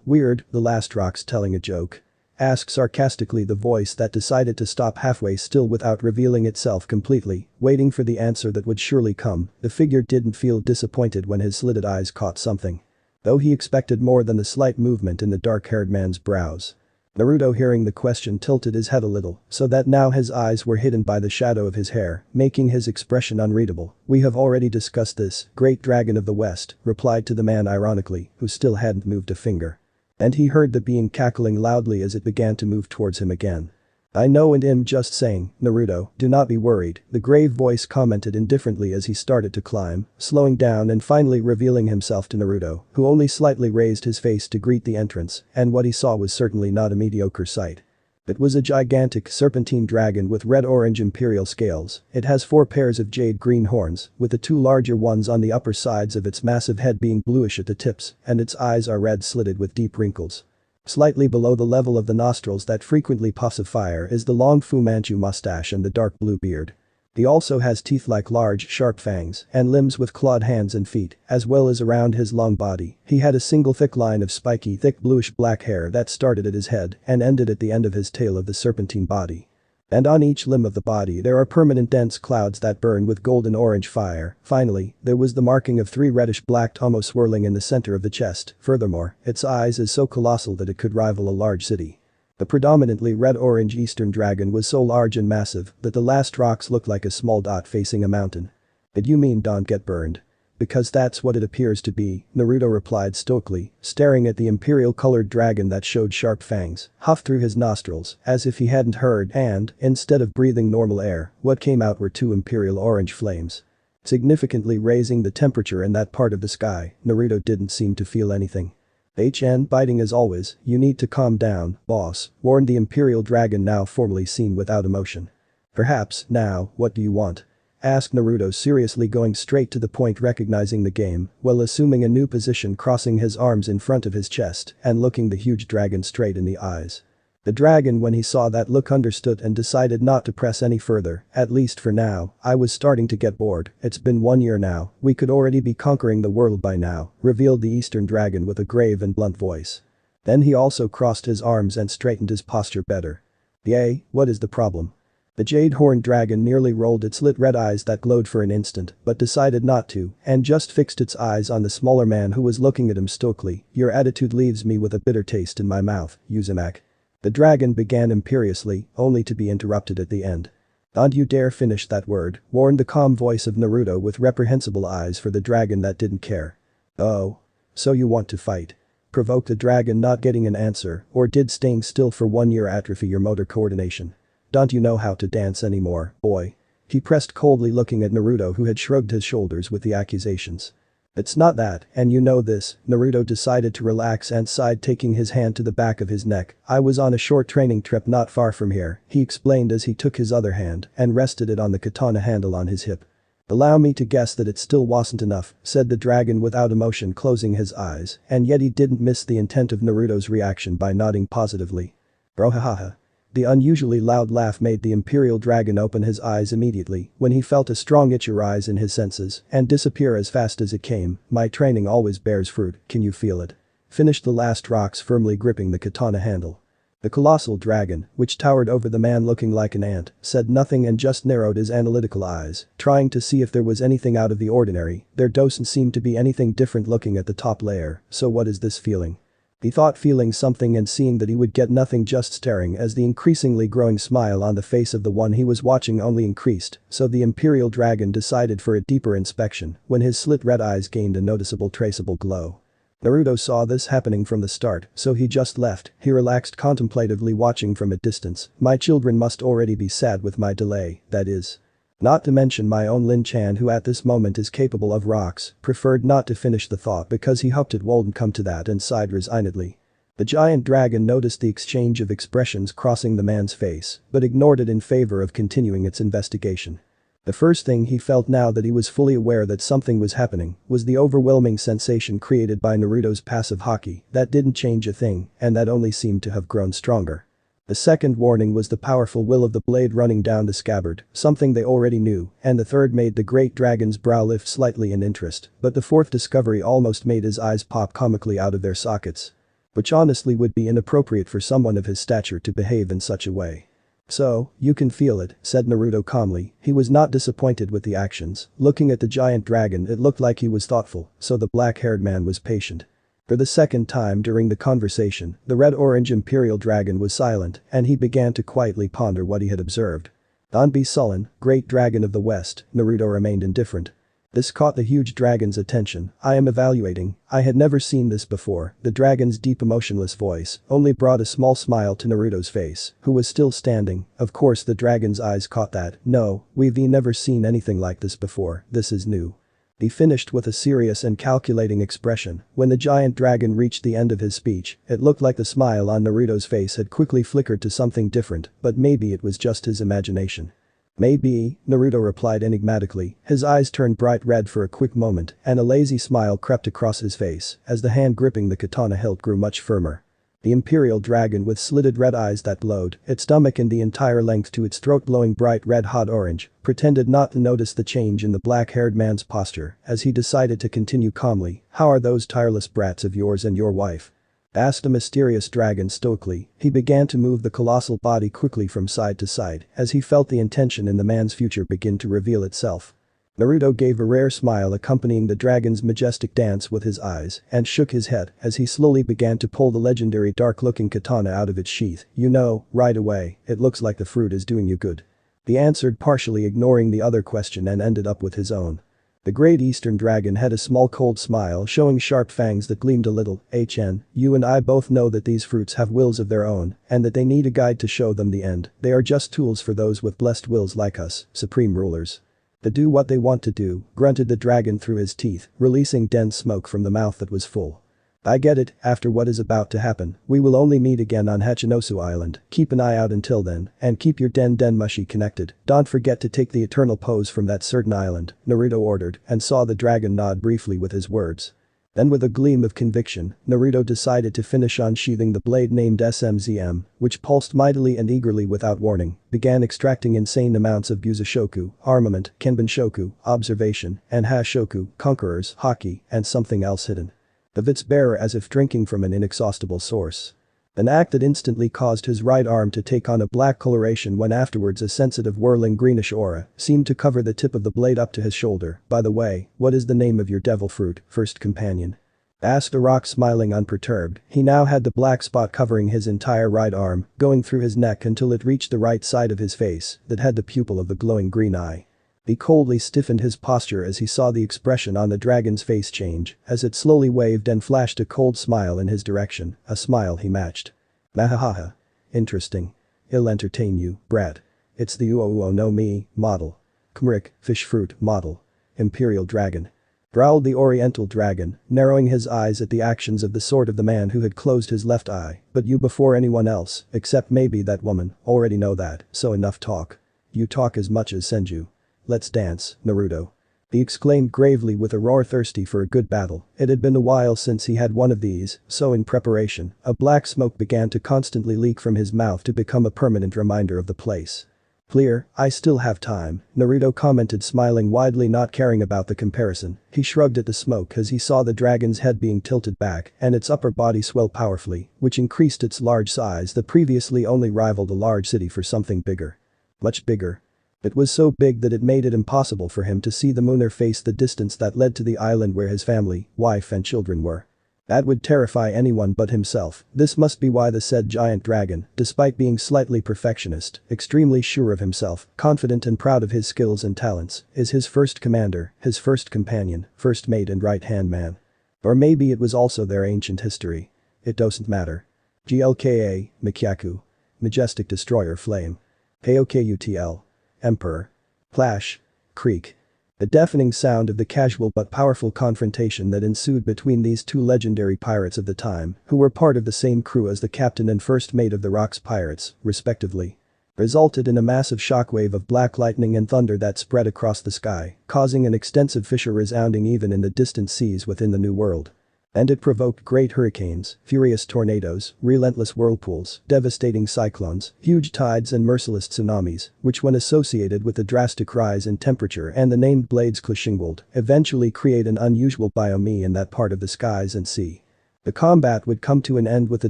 Weird, the last rock's telling a joke. Asked sarcastically the voice that decided to stop halfway still without revealing itself completely, waiting for the answer that would surely come. The figure didn't feel disappointed when his slitted eyes caught something. Though he expected more than the slight movement in the dark-haired man's brows. Naruto, hearing the question, tilted his head a little, so that now his eyes were hidden by the shadow of his hair, making his expression unreadable. We have already discussed this, Great Dragon of the West, replied to the man ironically, who still hadn't moved a finger. And he heard the being cackling loudly as it began to move towards him again. I know, and I'm just saying, Naruto, do not be worried, the grave voice commented indifferently as he started to climb, slowing down and finally revealing himself to Naruto, who only slightly raised his face to greet the entrance, and what he saw was certainly not a mediocre sight. It was a gigantic serpentine dragon with red-orange imperial scales. It has 4 pairs of jade-green horns, with the 2 larger ones on the upper sides of its massive head being bluish at the tips, and its eyes are red-slitted with deep wrinkles. Slightly below the level of the nostrils that frequently puffs of fire is the long Fu Manchu mustache and the dark blue beard. He also has teeth like large, sharp fangs, and limbs with clawed hands and feet, as well as around his long body. He had a single thick line of spiky, thick bluish-black hair that started at his head and ended at the end of his tail of the serpentine body. And on each limb of the body there are permanent dense clouds that burn with golden-orange fire. Finally, there was the marking of 3 reddish-black tomo swirling in the center of the chest. Furthermore, its size is so colossal that it could rival a large city. The predominantly red-orange eastern dragon was so large and massive that the last rocks looked like a small dot facing a mountain. Did you mean don't get burned? Because that's what it appears to be, Naruto replied stoically, staring at the imperial-colored dragon that showed sharp fangs, huffed through his nostrils, as if he hadn't heard and, instead of breathing normal air, what came out were 2 imperial orange flames. Significantly raising the temperature in that part of the sky, Naruto didn't seem to feel anything. Biting as always, you need to calm down, boss, warned the imperial dragon now formally seen without emotion. Perhaps, now, what do you want? Asked Naruto seriously going straight to the point recognizing the game, while assuming a new position crossing his arms in front of his chest and looking the huge dragon straight in the eyes. The dragon when he saw that look understood and decided not to press any further, at least for now. I was starting to get bored, it's been 1 year now, we could already be conquering the world by now, revealed the eastern dragon with a grave and blunt voice. Then he also crossed his arms and straightened his posture better. Yay, what is the problem? The jade-horned dragon nearly rolled its lit red eyes that glowed for an instant but decided not to and just fixed its eyes on the smaller man who was looking at him stoically. Your attitude leaves me with a bitter taste in my mouth, Xebec. The dragon began imperiously, only to be interrupted at the end. Don't you dare finish that word, warned the calm voice of Naruto with reprehensible eyes for the dragon that didn't care. Oh. So you want to fight? Provoked the dragon not getting an answer, or did staying still for 1 year atrophy your motor coordination? Don't you know how to dance anymore, boy? He pressed coldly looking at Naruto who had shrugged his shoulders with the accusations. It's not that, and you know this, Naruto decided to relax and sighed taking his hand to the back of his neck. I was on a short training trip not far from here, he explained as he took his other hand and rested it on the katana handle on his hip. Allow me to guess that it still wasn't enough, said the dragon without emotion closing his eyes, and yet he didn't miss the intent of Naruto's reaction by nodding positively. Bro-ha-ha-ha. The unusually loud laugh made the imperial dragon open his eyes immediately when he felt a strong itch arise in his senses and disappear as fast as it came. My training always bears fruit, can you feel it? Finished the last rocks firmly gripping the katana handle. The colossal dragon, which towered over the man looking like an ant, said nothing and just narrowed his analytical eyes, trying to see if there was anything out of the ordinary. There doesn't seem to be anything different looking at the top layer, so what is this feeling? He thought feeling something and seeing that he would get nothing just staring as the increasingly growing smile on the face of the one he was watching only increased, so the imperial dragon decided for a deeper inspection when his slit red eyes gained a noticeable traceable glow. Naruto saw this happening from the start, so he just left, he relaxed contemplatively watching from a distance. My children must already be sad with my delay, that is. Not to mention my own Lin-chan who at this moment is capable of rocks, preferred not to finish the thought because he hoped it wouldn't come to that and sighed resignedly. The giant dragon noticed the exchange of expressions crossing the man's face, but ignored it in favor of continuing its investigation. The first thing he felt now that he was fully aware that something was happening was the overwhelming sensation created by Naruto's passive haki that didn't change a thing and that only seemed to have grown stronger. The second warning was the powerful will of the blade running down the scabbard, something they already knew, and the third made the great dragon's brow lift slightly in interest, but the fourth discovery almost made his eyes pop comically out of their sockets. Which honestly would be inappropriate for someone of his stature to behave in such a way. So, you can feel it, said Naruto calmly. He was not disappointed with the actions. Looking at the giant dragon it looked like he was thoughtful, so the black-haired man was patient. For the second time during the conversation, the red-orange imperial dragon was silent and he began to quietly ponder what he had observed. Don't be sullen, great dragon of the west, Naruto remained indifferent. This caught the huge dragon's attention. I am evaluating, I had never seen this before. The dragon's deep emotionless voice only brought a small smile to Naruto's face, who was still standing. Of course the dragon's eyes caught that. No, we've never seen anything like this before, this is new. He finished with a serious and calculating expression. When the giant dragon reached the end of his speech, it looked like the smile on Naruto's face had quickly flickered to something different, but maybe it was just his imagination. Maybe, Naruto replied enigmatically, his eyes turned bright red for a quick moment and a lazy smile crept across his face as the hand gripping the katana hilt grew much firmer. The imperial dragon with slitted red eyes that glowed, its stomach and the entire length to its throat glowing bright red hot orange, pretended not to notice the change in the black-haired man's posture as he decided to continue calmly. How are those tireless brats of yours and your wife? Asked the mysterious dragon stoically. He began to move the colossal body quickly from side to side as he felt the intention in the man's future begin to reveal itself. Naruto gave a rare smile accompanying the dragon's majestic dance with his eyes and shook his head as he slowly began to pull the legendary dark-looking katana out of its sheath. You know, right away, it looks like the fruit is doing you good. He answered, partially ignoring the other question, and ended up with his own. The great eastern dragon had a small cold smile showing sharp fangs that gleamed a little. HN, you and I both know that these fruits have wills of their own and that they need a guide to show them the end. They are just tools for those with blessed wills like us, supreme rulers. They do what they want to do, grunted the dragon through his teeth, releasing dense smoke from the mouth that was full. I get it, after what is about to happen, we will only meet again on Hachinosu Island. Keep an eye out until then, and keep your den mushy connected. Don't forget to take the eternal pose from that certain island, Naruto ordered, and saw the dragon nod briefly with his words. Then with a gleam of conviction, Naruto decided to finish unsheathing the blade named SMZM, which pulsed mightily and eagerly without warning, began extracting insane amounts of Gyuzushoku, armament, Kenbenshoku, observation, and Hashoku, conquerors, haki, and something else hidden. Of its bearer as if drinking from an inexhaustible source. An act that instantly caused his right arm to take on a black coloration when afterwards a sensitive whirling greenish aura seemed to cover the tip of the blade up to his shoulder. By the way, what is the name of your devil fruit, first companion? Asked the rock, smiling unperturbed. He now had the black spot covering his entire right arm, going through his neck until it reached the right side of his face that had the pupil of the glowing green eye. He coldly stiffened his posture as he saw the expression on the dragon's face change as it slowly waved and flashed a cold smile in his direction, a smile he matched. Mahahaha. Interesting. He'll entertain you, brat. It's the Uo no Mi model. Kmrik, fish fruit model. Imperial dragon. Growled the oriental dragon, narrowing his eyes at the actions of the sort of the man who had closed his left eye. But you before anyone else, except maybe that woman, already know that, so enough talk. You talk as much as Senju. Let's dance, Naruto. He exclaimed gravely with a roar, thirsty for a good battle. It had been a while since he had one of these, so in preparation, a black smoke began to constantly leak from his mouth to become a permanent reminder of the place. Clear, I still have time, Naruto commented, smiling widely, not caring about the comparison. He shrugged at the smoke as he saw the dragon's head being tilted back and its upper body swell powerfully, which increased its large size that previously only rivaled a large city for something bigger. Much bigger. It was so big that it made it impossible for him to see the moon or face the distance that led to the island where his family, wife and children were. That would terrify anyone but himself. This must be why the said giant dragon, despite being slightly perfectionist, extremely sure of himself, confident and proud of his skills and talents, is his first commander, his first companion, first mate and right-hand man. Or maybe it was also their ancient history. It doesn't matter. GLKA, Mikyaku. Majestic Destroyer Flame. Heokutl. Emperor. Clash. Creak. The deafening sound of the casual but powerful confrontation that ensued between these two legendary pirates of the time, who were part of the same crew as the captain and first mate of the Rock's pirates, respectively, resulted in a massive shockwave of black lightning and thunder that spread across the sky, causing an extensive fissure resounding even in the distant seas within the New World. And it provoked great hurricanes, furious tornadoes, relentless whirlpools, devastating cyclones, huge tides and merciless tsunamis, which when associated with the drastic rise in temperature and the named blades Klashingwald, eventually create an unusual biome in that part of the skies and sea. The combat would come to an end with the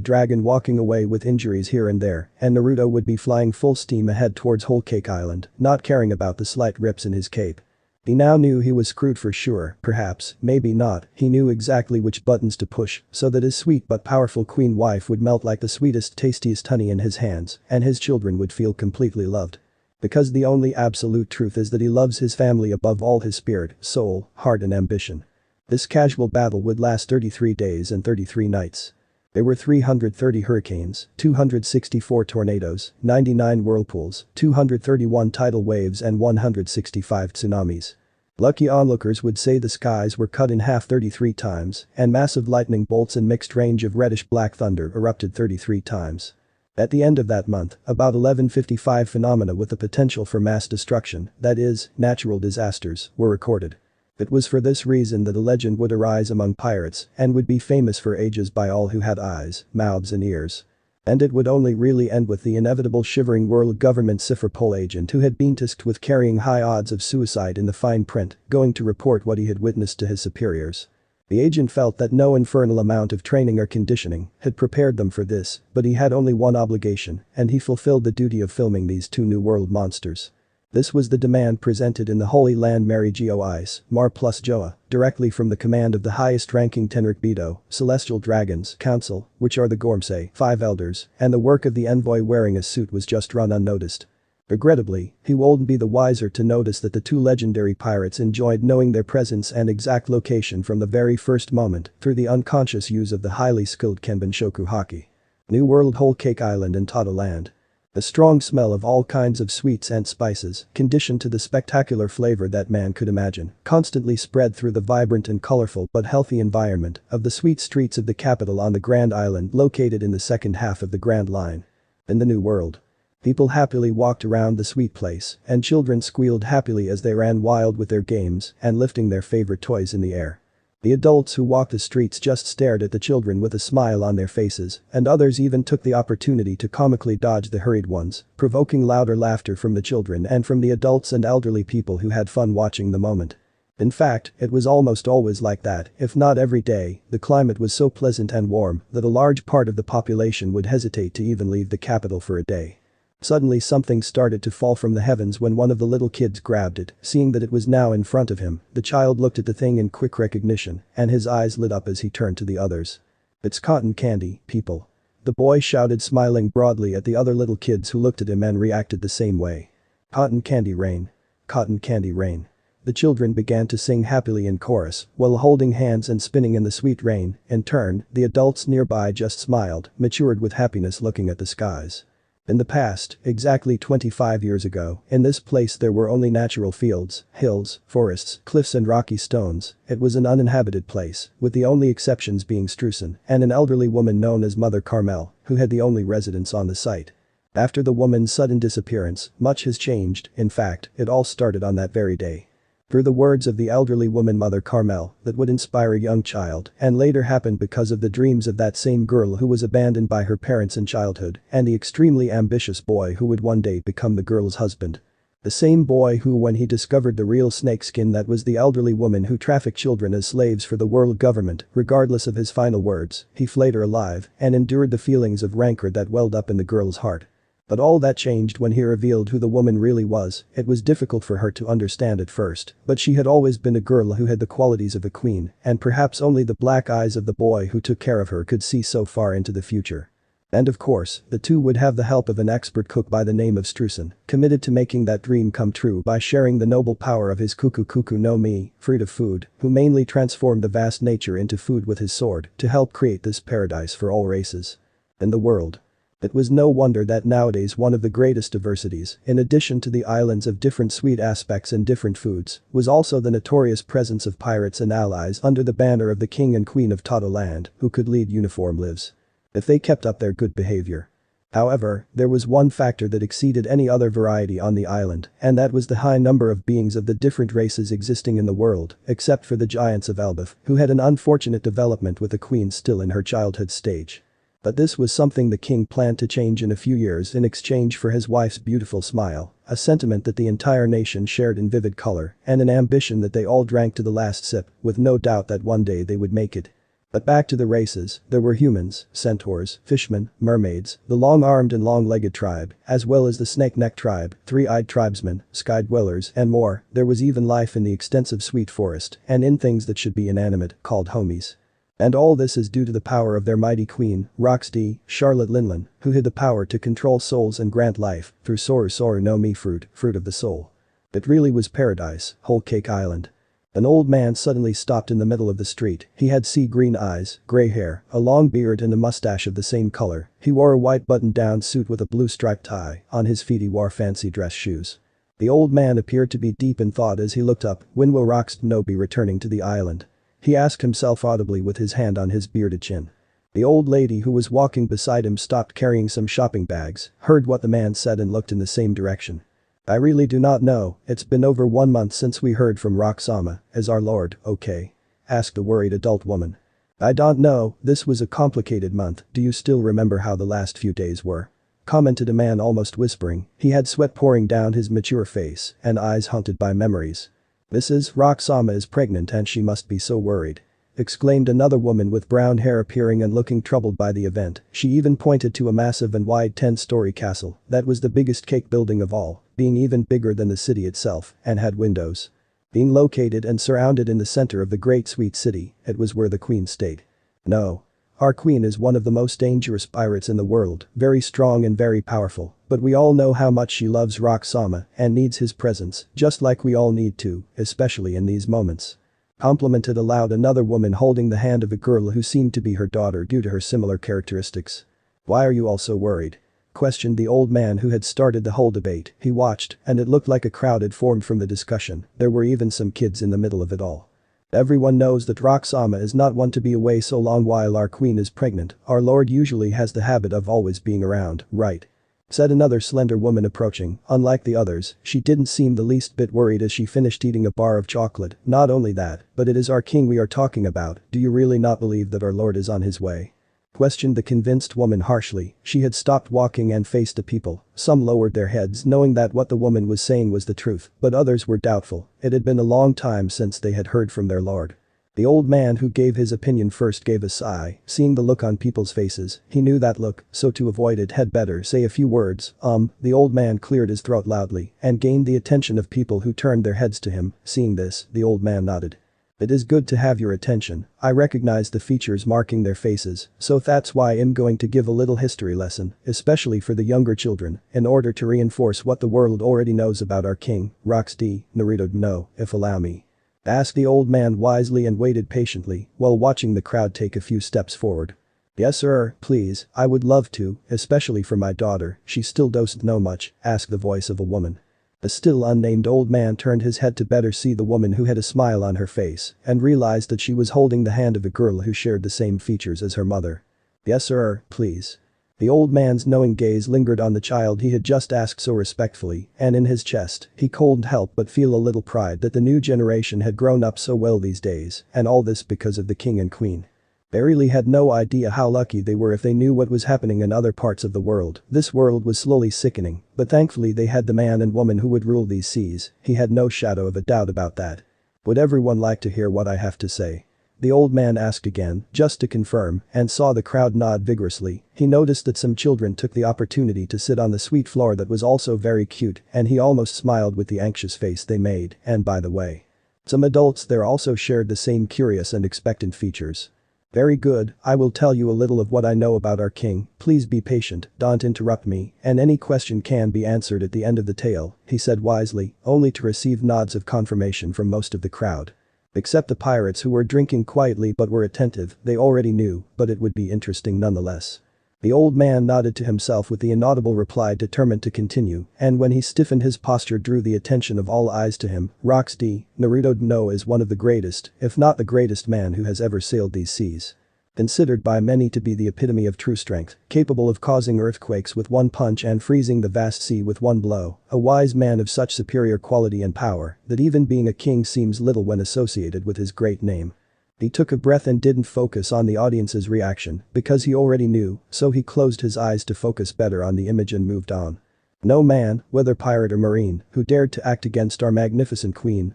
dragon walking away with injuries here and there, and Naruto would be flying full steam ahead towards Whole Cake Island, not caring about the slight rips in his cape. He now knew he was screwed for sure, perhaps, maybe not, he knew exactly which buttons to push so that his sweet but powerful queen wife would melt like the sweetest tastiest honey in his hands and his children would feel completely loved. Because the only absolute truth is that he loves his family above all his spirit, soul, heart and ambition. This casual battle would last 33 days and 33 nights. There were 330 hurricanes, 264 tornadoes, 99 whirlpools, 231 tidal waves and 165 tsunamis. Lucky onlookers would say the skies were cut in half 33 times and massive lightning bolts and mixed range of reddish-black thunder erupted 33 times. At the end of that month, about 1155 phenomena with the potential for mass destruction, that is, natural disasters, were recorded. It was for this reason that a legend would arise among pirates and would be famous for ages by all who had eyes, mouths and ears. And it would only really end with the inevitable shivering world government cipher pole agent who had been tasked with carrying high odds of suicide in the fine print, going to report what he had witnessed to his superiors. The agent felt that no infernal amount of training or conditioning had prepared them for this, but he had only one obligation, and he fulfilled the duty of filming these two New World monsters. This was the demand presented in the Holy Land Mary Gois, Mar plus Joa, directly from the command of the highest-ranking Tenrik Beto, Celestial Dragons Council, which are the Gormsay, 5 elders, and the work of the envoy wearing a suit was just run unnoticed. Regrettably, he wouldn't be the wiser to notice that the two legendary pirates enjoyed knowing their presence and exact location from the very first moment through the unconscious use of the highly skilled Kenban Shoku Haki. New World Whole Cake Island in Toto Land. The strong smell of all kinds of sweets and spices, conditioned to the spectacular flavor that man could imagine, constantly spread through the vibrant and colorful but healthy environment of the sweet streets of the capital on the Grand Island located in the second half of the Grand Line. In the New World. People happily walked around the sweet place, and children squealed happily as they ran wild with their games and lifting their favorite toys in the air. The adults who walked the streets just stared at the children with a smile on their faces, and others even took the opportunity to comically dodge the hurried ones, provoking louder laughter from the children and from the adults and elderly people who had fun watching the moment. In fact, it was almost always like that, if not every day. The climate was so pleasant and warm that a large part of the population would hesitate to even leave the capital for a day. Suddenly something started to fall from the heavens when one of the little kids grabbed it, seeing that it was now in front of him. The child looked at the thing in quick recognition, and his eyes lit up as he turned to the others. "It's cotton candy, people." The boy shouted, smiling broadly at the other little kids who looked at him and reacted the same way. "Cotton candy rain. Cotton candy rain." The children began to sing happily in chorus, while holding hands and spinning in the sweet rain. In turn, the adults nearby just smiled, matured with happiness looking at the skies. In the past, exactly 25 years ago, in this place there were only natural fields, hills, forests, cliffs and rocky stones. It was an uninhabited place, with the only exceptions being Strusen and an elderly woman known as Mother Carmel, who had the only residence on the site. After the woman's sudden disappearance, much has changed. In fact, it all started on that very day. Through the words of the elderly woman Mother Carmel, that would inspire a young child, and later happened because of the dreams of that same girl who was abandoned by her parents in childhood, and the extremely ambitious boy who would one day become the girl's husband. The same boy who, when he discovered the real snakeskin that was the elderly woman who trafficked children as slaves for the world government, regardless of his final words, he flayed her alive and endured the feelings of rancor that welled up in the girl's heart. But all that changed when he revealed who the woman really was. It was difficult for her to understand at first, but she had always been a girl who had the qualities of a queen, and perhaps only the black eyes of the boy who took care of her could see so far into the future. And of course, the two would have the help of an expert cook by the name of Strusen, committed to making that dream come true by sharing the noble power of his Kuku no Mi, fruit of food, who mainly transformed the vast nature into food with his sword to help create this paradise for all races in the world. It was no wonder that nowadays one of the greatest diversities, in addition to the islands of different sweet aspects and different foods, was also the notorious presence of pirates and allies under the banner of the king and queen of Toto Land, who could lead uniform lives. If they kept up their good behavior. However, there was one factor that exceeded any other variety on the island, and that was the high number of beings of the different races existing in the world, except for the giants of Elbaf, who had an unfortunate development with the queen still in her childhood stage. But this was something the king planned to change in a few years in exchange for his wife's beautiful smile, a sentiment that the entire nation shared in vivid color, and an ambition that they all drank to the last sip, with no doubt that one day they would make it. But back to the races, there were humans, centaurs, fishmen, mermaids, the long-armed and long-legged tribe, as well as the snake-neck tribe, three-eyed tribesmen, sky-dwellers, and more. There was even life in the extensive sweet forest, and in things that should be inanimate, called homies. And all this is due to the power of their mighty queen, Roxdy, Charlotte Linlin, who had the power to control souls and grant life through Soru no Mi fruit of the soul. It really was paradise, Whole Cake Island. An old man suddenly stopped in the middle of the street. He had sea green eyes, gray hair, a long beard and a mustache of the same color. He wore a white button-down suit with a blue striped tie. On his feet he wore fancy dress shoes. The old man appeared to be deep in thought as he looked up. When will Roxdy be returning to the island? He asked himself audibly with his hand on his bearded chin. The old lady who was walking beside him stopped carrying some shopping bags, heard what the man said and looked in the same direction. "I really do not know, it's been over 1 month since we heard from Roxama. Is our lord okay?" asked the worried adult woman. "I don't know, this was a complicated month. Do you still remember how the last few days were?" commented a man almost whispering. He had sweat pouring down his mature face and eyes haunted by memories. "Mrs. Roxama is pregnant and she must be so worried. exclaimed another woman with brown hair appearing and looking troubled by the event. She even pointed to a massive and wide 10-story castle that was the biggest cake building of all, being even bigger than the city itself, and had windows. Being located and surrounded in the center of the great sweet city, it was where the queen stayed. No. Our queen is one of the most dangerous pirates in the world, very strong and very powerful, but we all know how much she loves Rock-sama and needs his presence, just like we all need to, especially in these moments. Complimented aloud another woman holding the hand of a girl who seemed to be her daughter due to her similar characteristics. Why are you all so worried? Questioned the old man who had started the whole debate. He watched, and it looked like a crowd had formed from the discussion. There were even some kids in the middle of it all. Everyone knows that Rock-sama is not one to be away so long while our queen is pregnant. Our lord usually has the habit of always being around, right? Said another slender woman approaching. Unlike the others, she didn't seem the least bit worried as she finished eating a bar of chocolate. Not only that, but it is our king we are talking about. Do you really not believe that our lord is on his way? Questioned the convinced woman harshly. She had stopped walking and faced the people. Some lowered their heads knowing that what the woman was saying was the truth, but others were doubtful. It had been a long time since they had heard from their lord. The old man who gave his opinion first gave a sigh, seeing the look on people's faces. He knew that look, so to avoid it had better say a few words. The old man cleared his throat loudly and gained the attention of people who turned their heads to him. Seeing this, the old man nodded. It is good to have your attention. I recognize the features marking their faces, so that's why I'm going to give a little history lesson, especially for the younger children, in order to reinforce what the world already knows about our king, Naruto. No, if allow me. Asked the old man wisely and waited patiently while watching the crowd take a few steps forward. Yes sir, please, I would love to, especially for my daughter, she still doesn't know much, asked the voice of a woman. A still unnamed old man turned his head to better see the woman who had a smile on her face and realized that she was holding the hand of a girl who shared the same features as her mother. Yes sir, please. The old man's knowing gaze lingered on the child he had just asked so respectfully, and in his chest, he couldn't help but feel a little pride that the new generation had grown up so well these days, and all this because of the king and queen. They really had no idea how lucky they were if they knew what was happening in other parts of the world. This world was slowly sickening, but thankfully they had the man and woman who would rule these seas. He had no shadow of a doubt about that. Would everyone like to hear what I have to say? The old man asked again, just to confirm, and saw the crowd nod vigorously. He noticed that some children took the opportunity to sit on the sweet floor that was also very cute, and he almost smiled with the anxious face they made. And by the way, some adults there also shared the same curious and expectant features. Very good, I will tell you a little of what I know about our king. Please be patient, don't interrupt me, and any question can be answered at the end of the tale, he said wisely, only to receive nods of confirmation from most of the crowd. Except the pirates who were drinking quietly but were attentive. They already knew, but it would be interesting nonetheless. The old man nodded to himself with the inaudible reply, determined to continue, and when he stiffened his posture drew the attention of all eyes to him. Naruto is one of the greatest, if not the greatest man who has ever sailed these seas. Considered by many to be the epitome of true strength, capable of causing earthquakes with one punch and freezing the vast sea with one blow, a wise man of such superior quality and power that even being a king seems little when associated with his great name. He took a breath and didn't focus on the audience's reaction because he already knew, so he closed his eyes to focus better on the image and moved on. No man, whether pirate or marine, who dared to act against our magnificent queen,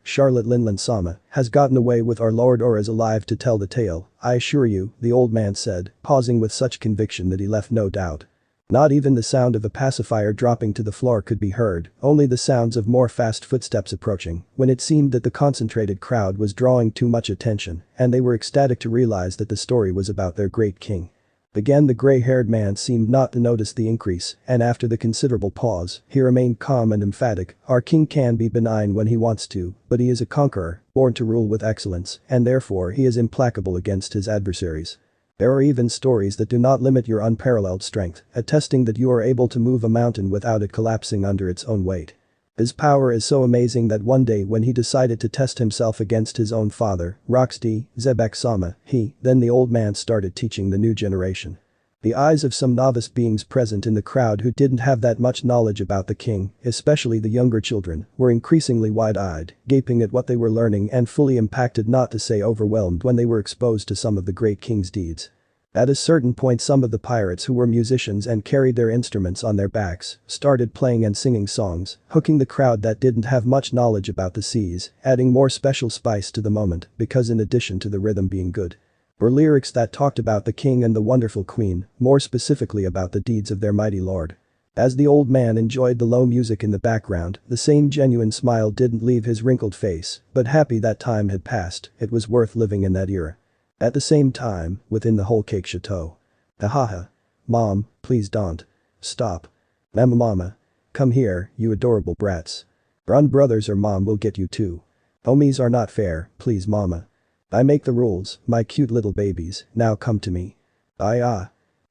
Charlotte Linland-sama, has gotten away with our lord or is alive to tell the tale, I assure you, the old man said, pausing with such conviction that he left no doubt. Not even the sound of a pacifier dropping to the floor could be heard, only the sounds of more fast footsteps approaching, when it seemed that the concentrated crowd was drawing too much attention, and they were ecstatic to realize that the story was about their great king. Again the gray-haired man seemed not to notice the increase, and after the considerable pause, he remained calm and emphatic. Our king can be benign when he wants to, but he is a conqueror, born to rule with excellence, and therefore he is implacable against his adversaries. There are even stories that do not limit your unparalleled strength, attesting that you are able to move a mountain without it collapsing under its own weight. His power is so amazing that one day when he decided to test himself against his own father, Xebec-sama, then the old man started teaching the new generation. The eyes of some novice beings present in the crowd who didn't have that much knowledge about the king, especially the younger children, were increasingly wide-eyed, gaping at what they were learning and fully impacted, not to say overwhelmed, when they were exposed to some of the great king's deeds. At a certain point some of the pirates who were musicians and carried their instruments on their backs started playing and singing songs, hooking the crowd that didn't have much knowledge about the seas, adding more special spice to the moment because in addition to the rhythm being good, were lyrics that talked about the king and the wonderful queen, more specifically about the deeds of their mighty lord. As the old man enjoyed the low music in the background, the same genuine smile didn't leave his wrinkled face, but happy that time had passed, it was worth living in that era. At the same time, within the whole cake chateau. Ahaha. Mom, please don't. Stop. Mama. Come here, you adorable brats. Run brothers or mom will get you too. Homies are not fair, please mama. I make the rules, my cute little babies, now come to me.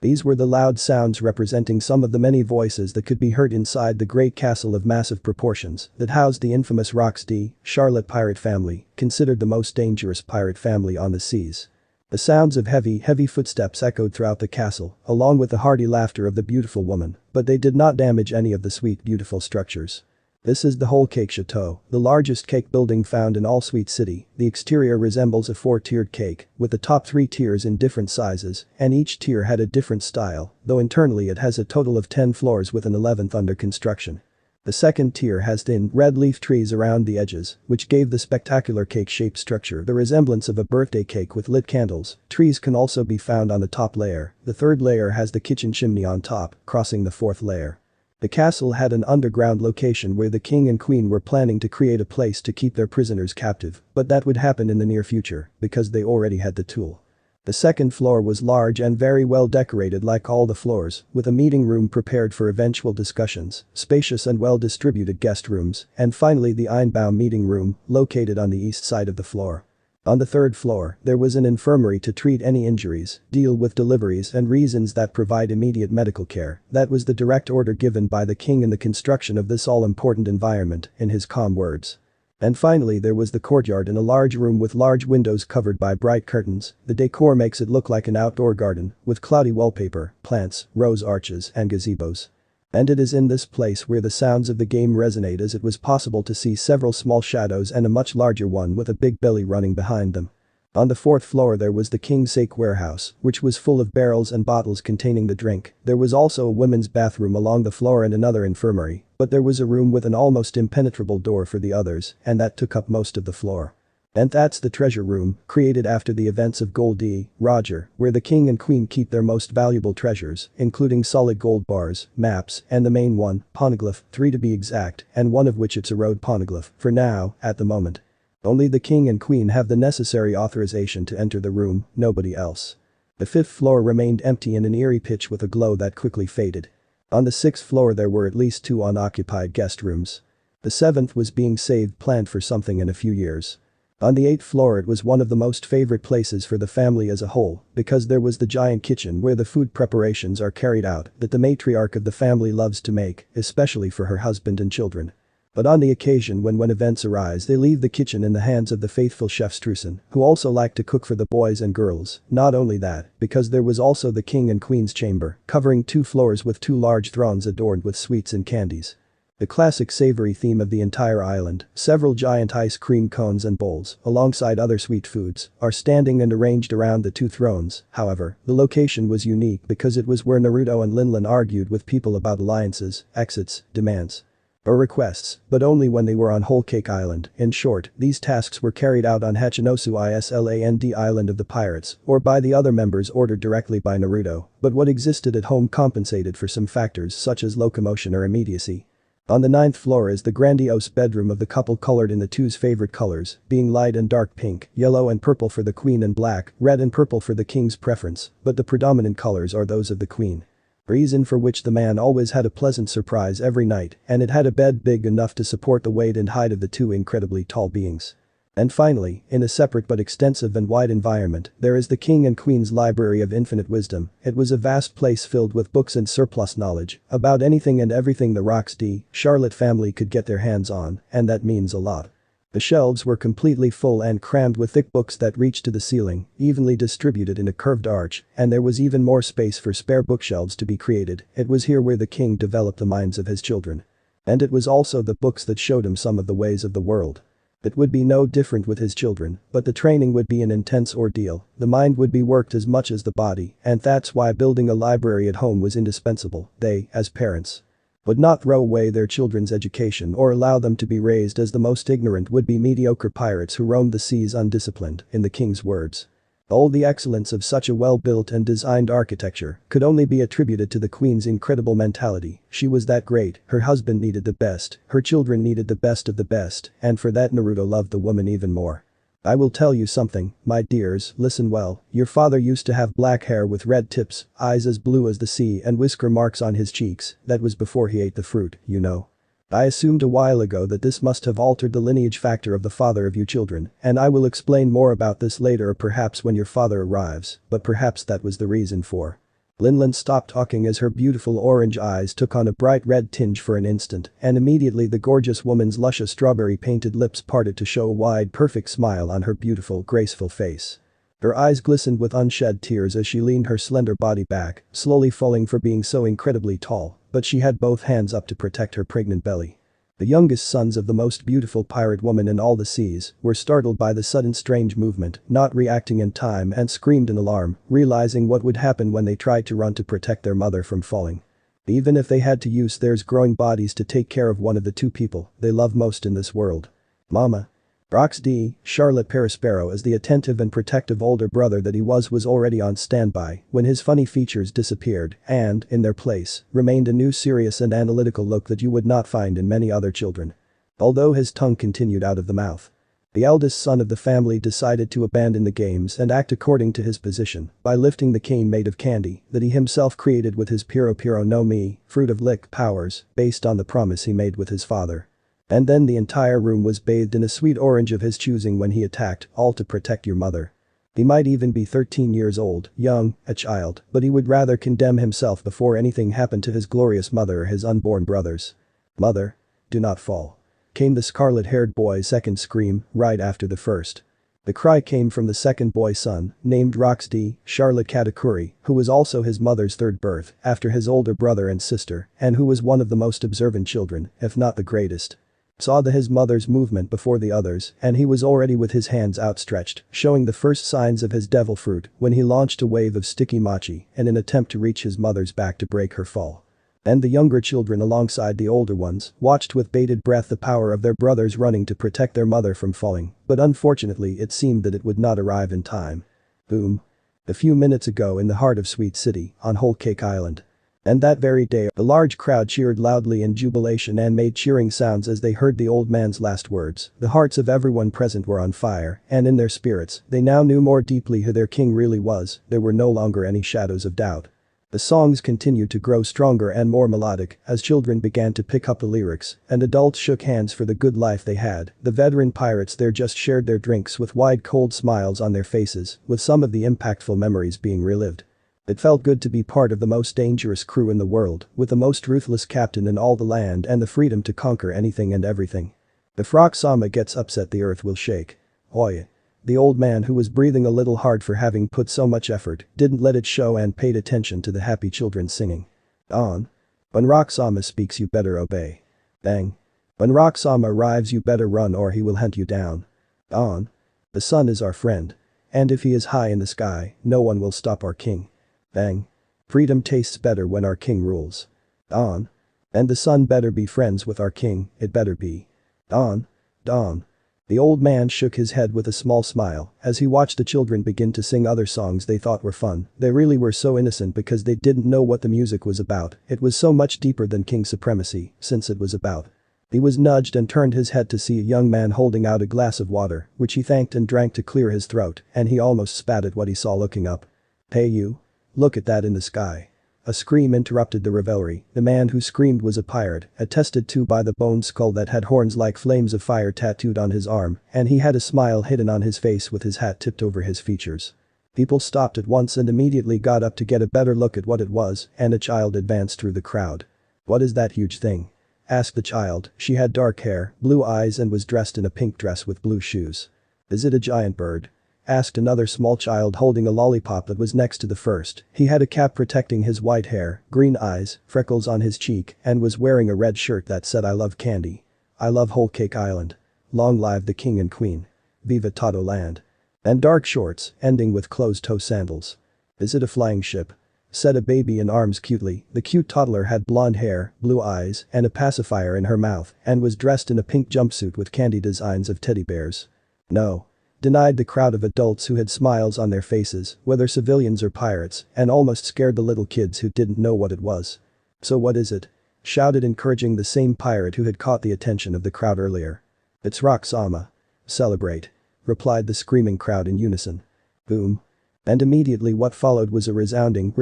These were the loud sounds representing some of the many voices that could be heard inside the great castle of massive proportions that housed the infamous Roxy, Charlotte pirate family, considered the most dangerous pirate family on the seas. The sounds of heavy footsteps echoed throughout the castle, along with the hearty laughter of the beautiful woman, but they did not damage any of the sweet beautiful structures. This is the whole cake chateau, the largest cake building found in all Sweet City. The exterior resembles a 4-tiered cake, with the top 3 tiers in different sizes, and each tier had a different style, though internally it has a total of 10 floors with an 11th under construction. The second tier has thin, red leaf trees around the edges, which gave the spectacular cake-shaped structure the resemblance of a birthday cake with lit candles. Trees can also be found on the top layer. The third layer has the kitchen chimney on top, crossing the fourth layer. The castle had an underground location where the king and queen were planning to create a place to keep their prisoners captive, but that would happen in the near future, because they already had the tool. The second floor was large and very well decorated like all the floors, with a meeting room prepared for eventual discussions, spacious and well-distributed guest rooms, and finally the Einbaum meeting room, located on the east side of the floor. On the third floor, there was an infirmary to treat any injuries, deal with deliveries and reasons that provide immediate medical care. That was the direct order given by the king in the construction of this all-important environment, in his calm words. And finally there was the courtyard in a large room with large windows covered by bright curtains. The decor makes it look like an outdoor garden, with cloudy wallpaper, plants, rose arches, and gazebos. And it is in this place where the sounds of the game resonate, as it was possible to see several small shadows and a much larger one with a big belly running behind them. On the fourth floor there was the king's sake warehouse, which was full of barrels and bottles containing the drink. There was also a women's bathroom along the floor and another infirmary, but there was a room with an almost impenetrable door for the others, and that took up most of the floor. And that's the treasure room, created after the events of Goldie, Roger, where the king and queen keep their most valuable treasures, including solid gold bars, maps, and the main one, poneglyph, 3 to be exact, and one of which it's a road poneglyph, for now, at the moment. Only the king and queen have the necessary authorization to enter the room, nobody else. The fifth floor remained empty in an eerie pitch with a glow that quickly faded. On the sixth floor there were at least 2 unoccupied guest rooms. The seventh was being saved, planned for something in a few years. On the 8th floor it was one of the most favorite places for the family as a whole, because there was the giant kitchen where the food preparations are carried out that the matriarch of the family loves to make, especially for her husband and children. But on the occasion when events arise they leave the kitchen in the hands of the faithful chef Strusen, who also like to cook for the boys and girls. Not only that, because there was also the king and queen's chamber, covering 2 floors with 2 large thrones adorned with sweets and candies. The classic savory theme of the entire island, several giant ice cream cones and bowls, alongside other sweet foods, are standing and arranged around the 2 thrones. However, the location was unique because it was where Naruto and Linlin argued with people about alliances, exits, demands, or requests, but only when they were on Whole Cake Island. In short, these tasks were carried out on Hachinosu Island Island of the Pirates, or by the other members ordered directly by Naruto, but what existed at home compensated for some factors such as locomotion or immediacy. On the 9th floor is the grandiose bedroom of the couple, colored in the two's favorite colors, being light and dark pink, yellow and purple for the queen and black, red and purple for the king's preference, but the predominant colors are those of the queen. Reason for which the man always had a pleasant surprise every night, and it had a bed big enough to support the weight and height of the 2 incredibly tall beings. And finally, in a separate but extensive and wide environment, there is the king and queen's library of infinite wisdom. It was a vast place filled with books and surplus knowledge about anything and everything the Roxy, Charlotte family could get their hands on, and that means a lot. The shelves were completely full and crammed with thick books that reached to the ceiling, evenly distributed in a curved arch, and there was even more space for spare bookshelves to be created. It was here where the king developed the minds of his children. And it was also the books that showed him some of the ways of the world. It would be no different with his children, but the training would be an intense ordeal, the mind would be worked as much as the body, and that's why building a library at home was indispensable. They, as parents, would not throw away their children's education or allow them to be raised as the most ignorant would-be mediocre pirates who roamed the seas undisciplined, in the king's words. All the excellence of such a well-built and designed architecture could only be attributed to the queen's incredible mentality. She was that great, her husband needed the best, her children needed the best of the best, and for that Naruto loved the woman even more. I will tell you something, my dears, listen well, your father used to have black hair with red tips, eyes as blue as the sea and whisker marks on his cheeks, that was before he ate the fruit, you know. I assumed a while ago that this must have altered the lineage factor of the father of you children, and I will explain more about this later or perhaps when your father arrives, but perhaps that was the reason for. Linlin stopped talking as her beautiful orange eyes took on a bright red tinge for an instant, and immediately the gorgeous woman's luscious strawberry-painted lips parted to show a wide perfect smile on her beautiful graceful face. Her eyes glistened with unshed tears as she leaned her slender body back, slowly falling for being so incredibly tall, but she had both hands up to protect her pregnant belly. The youngest sons of the most beautiful pirate woman in all the seas were startled by the sudden strange movement, not reacting in time and screamed in alarm, realizing what would happen when they tried to run to protect their mother from falling. Even if they had to use theirs growing bodies to take care of one of the two people they love most in this world. Mama. Roxy, Charlotte Perispero as the attentive and protective older brother that he was already on standby when his funny features disappeared and, in their place, remained a new serious and analytical look that you would not find in many other children. Although his tongue continued out of the mouth. The eldest son of the family decided to abandon the games and act according to his position by lifting the cane made of candy that he himself created with his Piro no Mi, fruit of lick powers, based on the promise he made with his father. And then the entire room was bathed in a sweet orange of his choosing when he attacked, all to protect your mother. He might even be 13 years old, young, a child, but he would rather condemn himself before anything happened to his glorious mother or his unborn brothers. Mother. Do not fall. Came the scarlet-haired boy's second scream, right after the first. The cry came from the second boy's son, named Roxy, Charlotte Katakuri, who was also his mother's third birth, after his older brother and sister, and who was one of the most observant children, if not the greatest. Saw his mother's movement before the others and he was already with his hands outstretched, showing the first signs of his devil fruit when he launched a wave of sticky mochi in an attempt to reach his mother's back to break her fall. And the younger children alongside the older ones watched with bated breath the power of their brothers running to protect their mother from falling, but unfortunately it seemed that it would not arrive in time. Boom. A few minutes ago in the heart of Sweet City, on Whole Cake Island. And that very day, the large crowd cheered loudly in jubilation and made cheering sounds as they heard the old man's last words. The hearts of everyone present were on fire, and in their spirits, they now knew more deeply who their king really was, there were no longer any shadows of doubt. The songs continued to grow stronger and more melodic as children began to pick up the lyrics, and adults shook hands for the good life they had. The veteran pirates there just shared their drinks with wide cold smiles on their faces, with some of the impactful memories being relived. It felt good to be part of the most dangerous crew in the world, with the most ruthless captain in all the land and the freedom to conquer anything and everything. If Rock-sama gets upset the earth will shake. Oi. The old man who was breathing a little hard for having put so much effort didn't let it show and paid attention to the happy children singing. On. When Rock-sama speaks you better obey. Bang. When Rock-sama arrives you better run or he will hunt you down. On. The sun is our friend. And if he is high in the sky, no one will stop our king. Bang. Freedom tastes better when our king rules. Dawn. And the sun better be friends with our king, it better be. Dawn. Dawn. The old man shook his head with a small smile as he watched the children begin to sing other songs they thought were fun. They really were so innocent because they didn't know what the music was about. It was so much deeper than king supremacy, since it was about. He was nudged and turned his head to see a young man holding out a glass of water, which he thanked and drank to clear his throat, and he almost spat at what he saw looking up. Hey you. Look at that in the sky. A scream interrupted the revelry. The man who screamed was a pirate, attested to by the bone skull that had horns like flames of fire tattooed on his arm, and he had a smile hidden on his face with his hat tipped over his features. People stopped at once and immediately got up to get a better look at what it was, and a child advanced through the crowd. What is that huge thing? Asked the child. She had dark hair, blue eyes and was dressed in a pink dress with blue shoes. Is it a giant bird? Asked another small child holding a lollipop that was next to the first. He had a cap protecting his white hair, green eyes, freckles on his cheek, and was wearing a red shirt that said I love candy. I love Whole Cake Island. long live the king and queen. Viva Toto land. And dark shorts, ending with closed-toe sandals. Is it a flying ship? Said a baby in arms cutely. The cute toddler had blonde hair, blue eyes, and a pacifier in her mouth, and was dressed in a pink jumpsuit with candy designs of teddy bears. No. Denied the crowd of adults who had smiles on their faces, whether civilians or pirates, and almost scared the little kids who didn't know what it was. So what is it? Shouted encouraging the same pirate who had caught the attention of the crowd earlier. It's Rock-sama. Celebrate. Replied the screaming crowd in unison. Boom. And immediately what followed was a resounding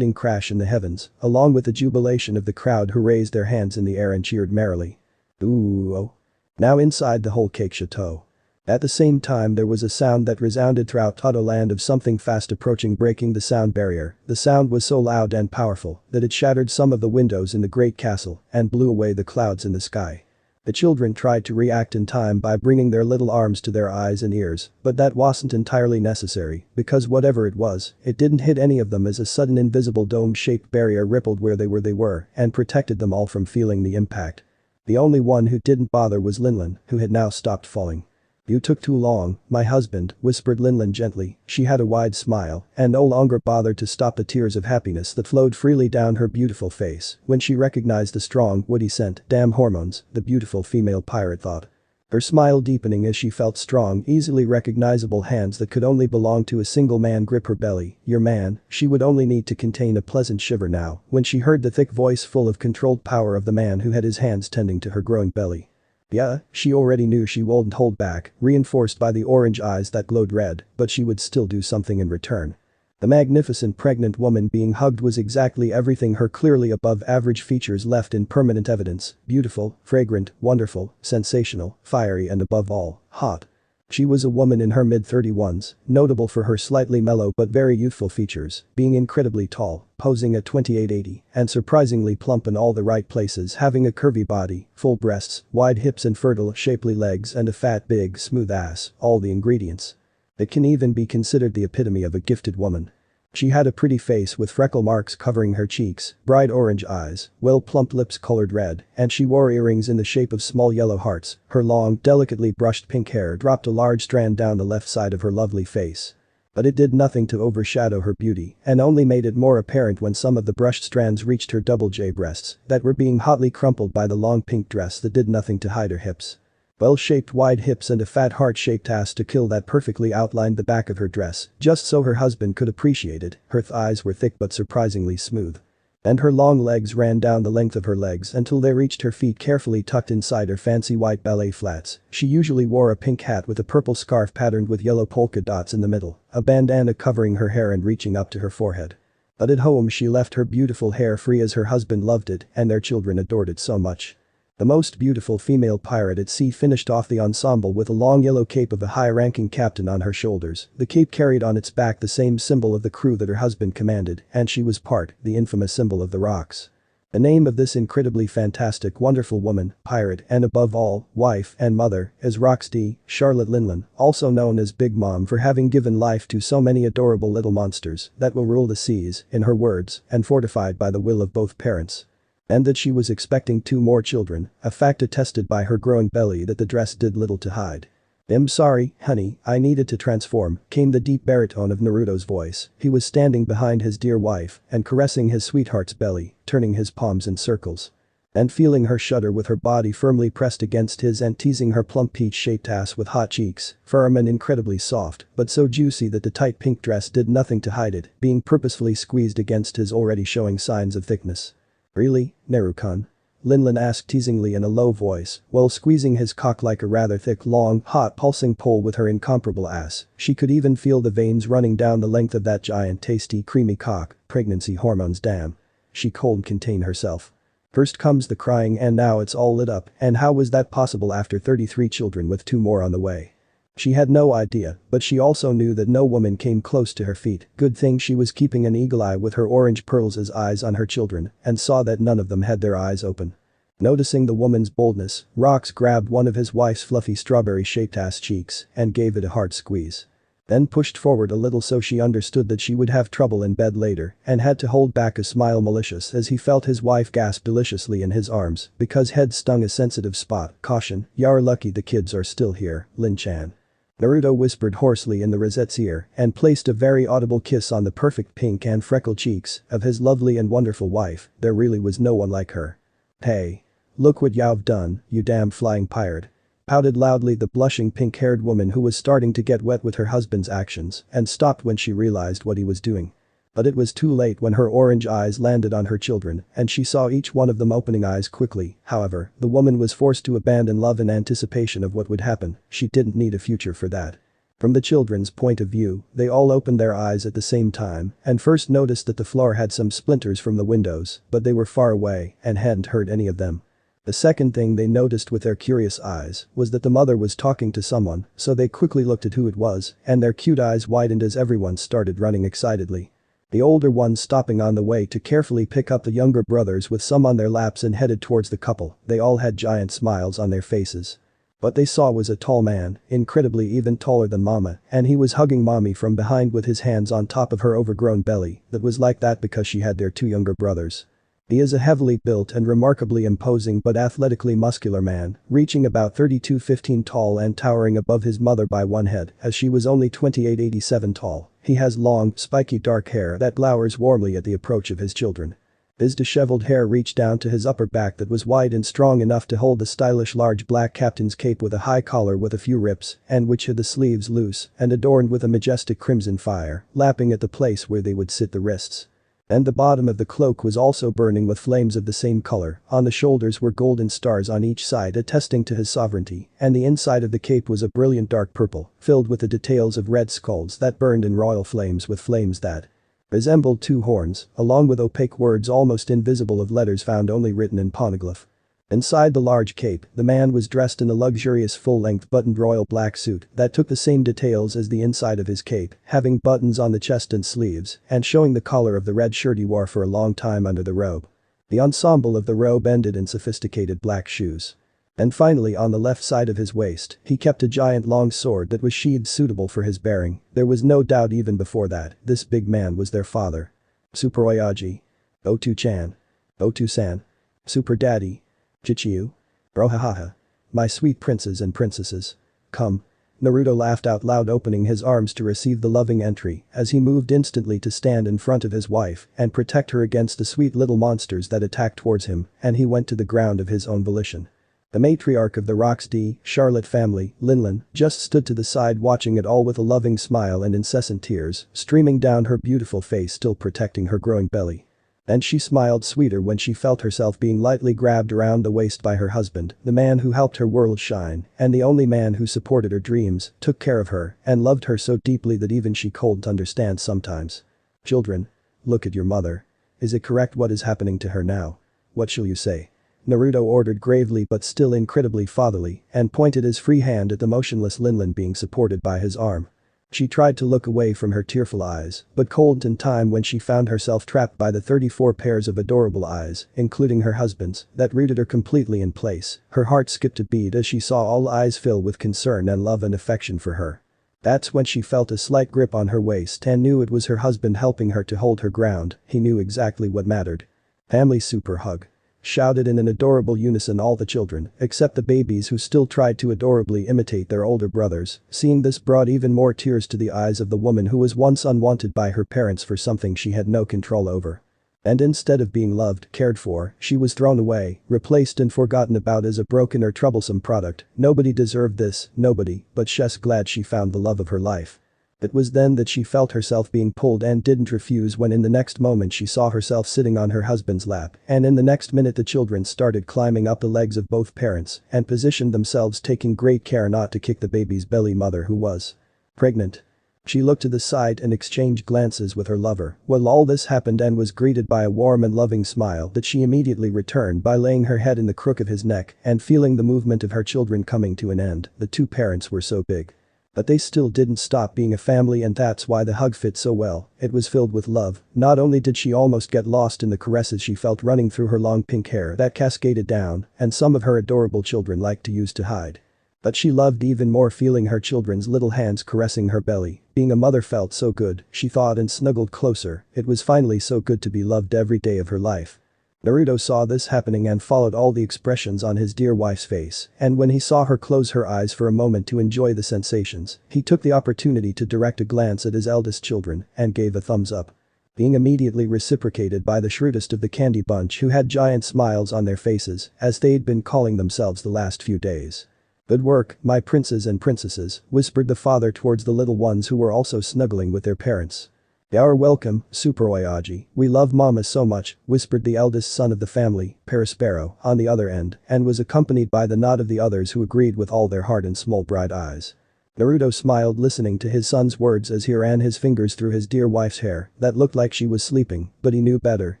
crash in the heavens, along with the jubilation of the crowd who raised their hands in the air and cheered merrily. Ooh oh. Now inside the whole cake chateau. At the same time there was a sound that resounded throughout Toto land of something fast approaching, breaking the sound barrier. The sound was so loud and powerful that it shattered some of the windows in the great castle and blew away the clouds in the sky. The children tried to react in time by bringing their little arms to their eyes and ears, but that wasn't entirely necessary, because whatever it was, it didn't hit any of them as a sudden invisible dome-shaped barrier rippled where they were and protected them all from feeling the impact. The only one who didn't bother was Linlin, who had now stopped falling. You took too long, my husband, whispered Linlin gently. She had a wide smile and no longer bothered to stop the tears of happiness that flowed freely down her beautiful face when she recognized the strong, woody scent. Damn hormones, the beautiful female pirate thought. Her smile deepening as she felt strong, easily recognizable hands that could only belong to a single man grip her belly. Your man. She would only need to contain a pleasant shiver now when she heard the thick voice full of controlled power of the man who had his hands tending to her growing belly. Yeah, she already knew she wouldn't hold back, reinforced by the orange eyes that glowed red, but she would still do something in return. The magnificent pregnant woman being hugged was exactly everything her clearly above average features left in permanent evidence: beautiful, fragrant, wonderful, sensational, fiery and above all, hot. She was a woman in her mid-31s, notable for her slightly mellow but very youthful features, being incredibly tall, posing at 2880, and surprisingly plump in all the right places, having a curvy body, full breasts, wide hips and fertile, shapely legs and a fat big smooth ass, all the ingredients. It can even be considered the epitome of a gifted woman. She had a pretty face with freckle marks covering her cheeks, bright orange eyes, well plump lips colored red, and she wore earrings in the shape of small yellow hearts. Her long, delicately brushed pink hair dropped a large strand down the left side of her lovely face. But it did nothing to overshadow her beauty and only made it more apparent when some of the brushed strands reached her double J breasts that were being hotly crumpled by the long pink dress that did nothing to hide her hips. Well-shaped wide hips and a fat heart-shaped ass to kill that perfectly outlined the back of her dress, just so her husband could appreciate it. Her thighs were thick but surprisingly smooth. And her long legs ran down the length of her legs until they reached her feet, carefully tucked inside her fancy white ballet flats. She usually wore a pink hat with a purple scarf patterned with yellow polka dots in the middle, a bandana covering her hair and reaching up to her forehead. But at home she left her beautiful hair free as her husband loved it and their children adored it so much. The most beautiful female pirate at sea finished off the ensemble with a long yellow cape of a high-ranking captain on her shoulders. The cape carried on its back the same symbol of the crew that her husband commanded, and she was part, the infamous symbol of the rocks. The name of this incredibly fantastic, wonderful woman, pirate, and above all, wife and mother, is Roxy Charlotte Linlin, also known as Big Mom for having given life to so many adorable little monsters that will rule the seas, in her words, and fortified by the will of both parents. And that she was expecting 2 more children, a fact attested by her growing belly that the dress did little to hide. "I'm sorry, honey, I needed to transform," came the deep baritone of Naruto's voice. He was standing behind his dear wife and caressing his sweetheart's belly, turning his palms in circles. And feeling her shudder with her body firmly pressed against his and teasing her plump peach-shaped ass with hot cheeks, firm and incredibly soft, but so juicy that the tight pink dress did nothing to hide it, being purposefully squeezed against his already showing signs of thickness. "Really, Naru-kun?" Linlin asked teasingly in a low voice, while squeezing his cock like a rather thick, long, hot pulsing pole with her incomparable ass. She could even feel the veins running down the length of that giant tasty creamy cock. Pregnancy hormones, damn. She couldn't contain herself. First comes the crying and now it's all lit up, and how was that possible after 33 children with 2 more on the way? She had no idea, but she also knew that no woman came close to her feet. Good thing she was keeping an eagle eye with her orange pearls as eyes on her children and saw that none of them had their eyes open. Noticing the woman's boldness, Rox grabbed one of his wife's fluffy strawberry-shaped ass cheeks and gave it a hard squeeze. Then pushed forward a little so she understood that she would have trouble in bed later and had to hold back a smile malicious as he felt his wife gasp deliciously in his arms because head stung a sensitive spot. Caution, you're lucky the kids are still here, Lin-chan. Naruto whispered hoarsely in the Rosette's ear and placed a very audible kiss on the perfect pink and freckled cheeks of his lovely and wonderful wife. There really was no one like her. Hey. Look what you've done, you damn flying pirate. Pouted loudly the blushing pink-haired woman who was starting to get wet with her husband's actions and stopped when she realized what he was doing. But it was too late when her orange eyes landed on her children and she saw each one of them opening eyes quickly. However, the woman was forced to abandon love in anticipation of what would happen. She didn't need a future for that. From the children's point of view, they all opened their eyes at the same time and first noticed that the floor had some splinters from the windows, but they were far away and hadn't hurt any of them. The second thing they noticed with their curious eyes was that the mother was talking to someone, so they quickly looked at who it was and their cute eyes widened as everyone started running excitedly. The older ones stopping on the way to carefully pick up the younger brothers with some on their laps and headed towards the couple. They all had giant smiles on their faces. What they saw was a tall man, incredibly even taller than Mama, and he was hugging Mommy from behind with his hands on top of her overgrown belly that was like that because she had their two younger brothers. He is a heavily built and remarkably imposing but athletically muscular man, reaching about 32-15 tall and towering above his mother by one head as she was only 28-87 tall. He has long, spiky dark hair that glowers warmly at the approach of his children. His disheveled hair reached down to his upper back that was wide and strong enough to hold the stylish large black captain's cape with a high collar with a few rips and which had the sleeves loose and adorned with a majestic crimson fire, lapping at the place where they would sit the wrists. And the bottom of the cloak was also burning with flames of the same color. On the shoulders were golden stars on each side attesting to his sovereignty, and the inside of the cape was a brilliant dark purple, filled with the details of red skulls that burned in royal flames with flames that resembled two horns, along with opaque words almost invisible of letters found only written in poneglyph. Inside the large cape, the man was dressed in a luxurious full-length buttoned royal black suit that took the same details as the inside of his cape, having buttons on the chest and sleeves and showing the collar of the red shirt he wore for a long time under the robe. The ensemble of the robe ended in sophisticated black shoes. And finally on the left side of his waist, he kept a giant long sword that was sheathed suitable for his bearing. There was no doubt even before that, this big man was their father. Super Oyaji. Otu-chan. Otu-san. Super Daddy. Chichiyu? Brohahaha. My sweet princes and princesses. Come. Naruto laughed out loud opening his arms to receive the loving entry as he moved instantly to stand in front of his wife and protect her against the sweet little monsters that attacked towards him and he went to the ground of his own volition. The matriarch of the Rox D. Charlotte family, Linlin, just stood to the side watching it all with a loving smile and incessant tears streaming down her beautiful face still protecting her growing belly. And she smiled sweeter when she felt herself being lightly grabbed around the waist by her husband, the man who helped her world shine, and the only man who supported her dreams, took care of her, and loved her so deeply that even she couldn't understand sometimes. Children. Look at your mother. Is it correct what is happening to her now? What shall you say? Naruto ordered gravely but still incredibly fatherly, and pointed his free hand at the motionless Linlin being supported by his arm. She tried to look away from her tearful eyes, but couldn't in time when she found herself trapped by the 34 pairs of adorable eyes, including her husband's, that rooted her completely in place. Her heart skipped a beat as she saw all eyes fill with concern and love and affection for her. That's when she felt a slight grip on her waist and knew it was her husband helping her to hold her ground. He knew exactly what mattered. Family super hug. Shouted in an adorable unison all the children, except the babies who still tried to adorably imitate their older brothers. Seeing this brought even more tears to the eyes of the woman who was once unwanted by her parents for something she had no control over. And instead of being loved, cared for, she was thrown away, replaced and forgotten about as a broken or troublesome product. Nobody deserved this, nobody, but she's glad she found the love of her life. It was then that she felt herself being pulled and didn't refuse when in the next moment she saw herself sitting on her husband's lap and in the next minute the children started climbing up the legs of both parents and positioned themselves taking great care not to kick the baby's belly mother who was pregnant. She looked to the side and exchanged glances with her lover while all this happened and was greeted by a warm and loving smile that she immediately returned by laying her head in the crook of his neck and feeling the movement of her children coming to an end. The two parents were so big. But they still didn't stop being a family and that's why the hug fit so well. It was filled with love. Not only did she almost get lost in the caresses she felt running through her long pink hair that cascaded down and some of her adorable children liked to use to hide. But she loved even more feeling her children's little hands caressing her belly. Being a mother felt so good, she thought, and snuggled closer. It was finally so good to be loved every day of her life. Naruto saw this happening and followed all the expressions on his dear wife's face, and when he saw her close her eyes for a moment to enjoy the sensations, he took the opportunity to direct a glance at his eldest children and gave a thumbs up. Being immediately reciprocated by the shrewdest of the candy bunch, who had giant smiles on their faces, as they'd been calling themselves the last few days. "Good work, my princes and princesses," whispered the father towards the little ones who were also snuggling with their parents. "You're welcome, Super Oyaji, we love mama so much," whispered the eldest son of the family, Perispero, on the other end, and was accompanied by the nod of the others who agreed with all their heart and small bright eyes. Naruto smiled listening to his son's words as he ran his fingers through his dear wife's hair that looked like she was sleeping, but he knew better.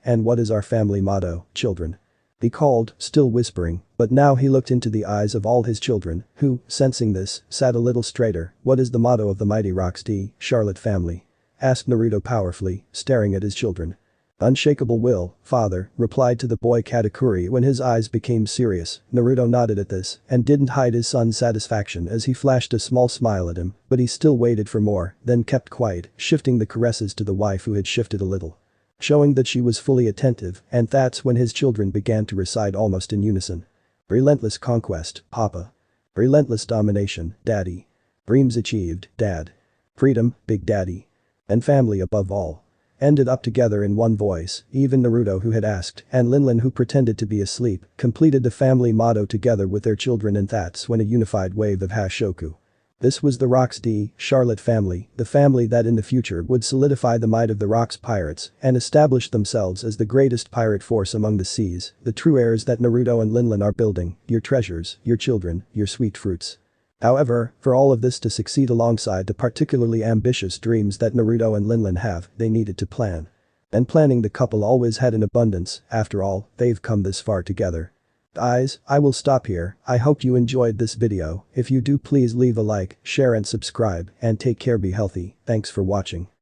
"And what is our family motto, children?" he called, still whispering, but now he looked into the eyes of all his children, who, sensing this, sat a little straighter. "What is the motto of the mighty Rock's Charlotte family?" asked Naruto powerfully, staring at his children. "Unshakable will, father," replied to the boy Katakuri when his eyes became serious. Naruto nodded at this and didn't hide his son's satisfaction as he flashed a small smile at him, but he still waited for more, then kept quiet, shifting the caresses to the wife who had shifted a little, showing that she was fully attentive, and that's when his children began to recite almost in unison. "Relentless conquest, Papa. Relentless domination, Daddy. Dreams achieved, Dad. Freedom, Big Daddy. And family above all." Ended up together in one voice. Even Naruto, who had asked, and Linlin, who pretended to be asleep, completed the family motto together with their children, and that's when a unified wave of Hashoku. This was the Rock's Charlotte family, the family that in the future would solidify the might of the Rock's pirates and establish themselves as the greatest pirate force among the seas, the true heirs that Naruto and Linlin are building, your treasures, your children, your sweet fruits. However, for all of this to succeed alongside the particularly ambitious dreams that Naruto and Linlin have, they needed to plan. And planning the couple always had in abundance. After all, they've come this far together. Guys, I will stop here. I hope you enjoyed this video. If you do, please leave a like, share and subscribe, and take care, be healthy. Thanks for watching.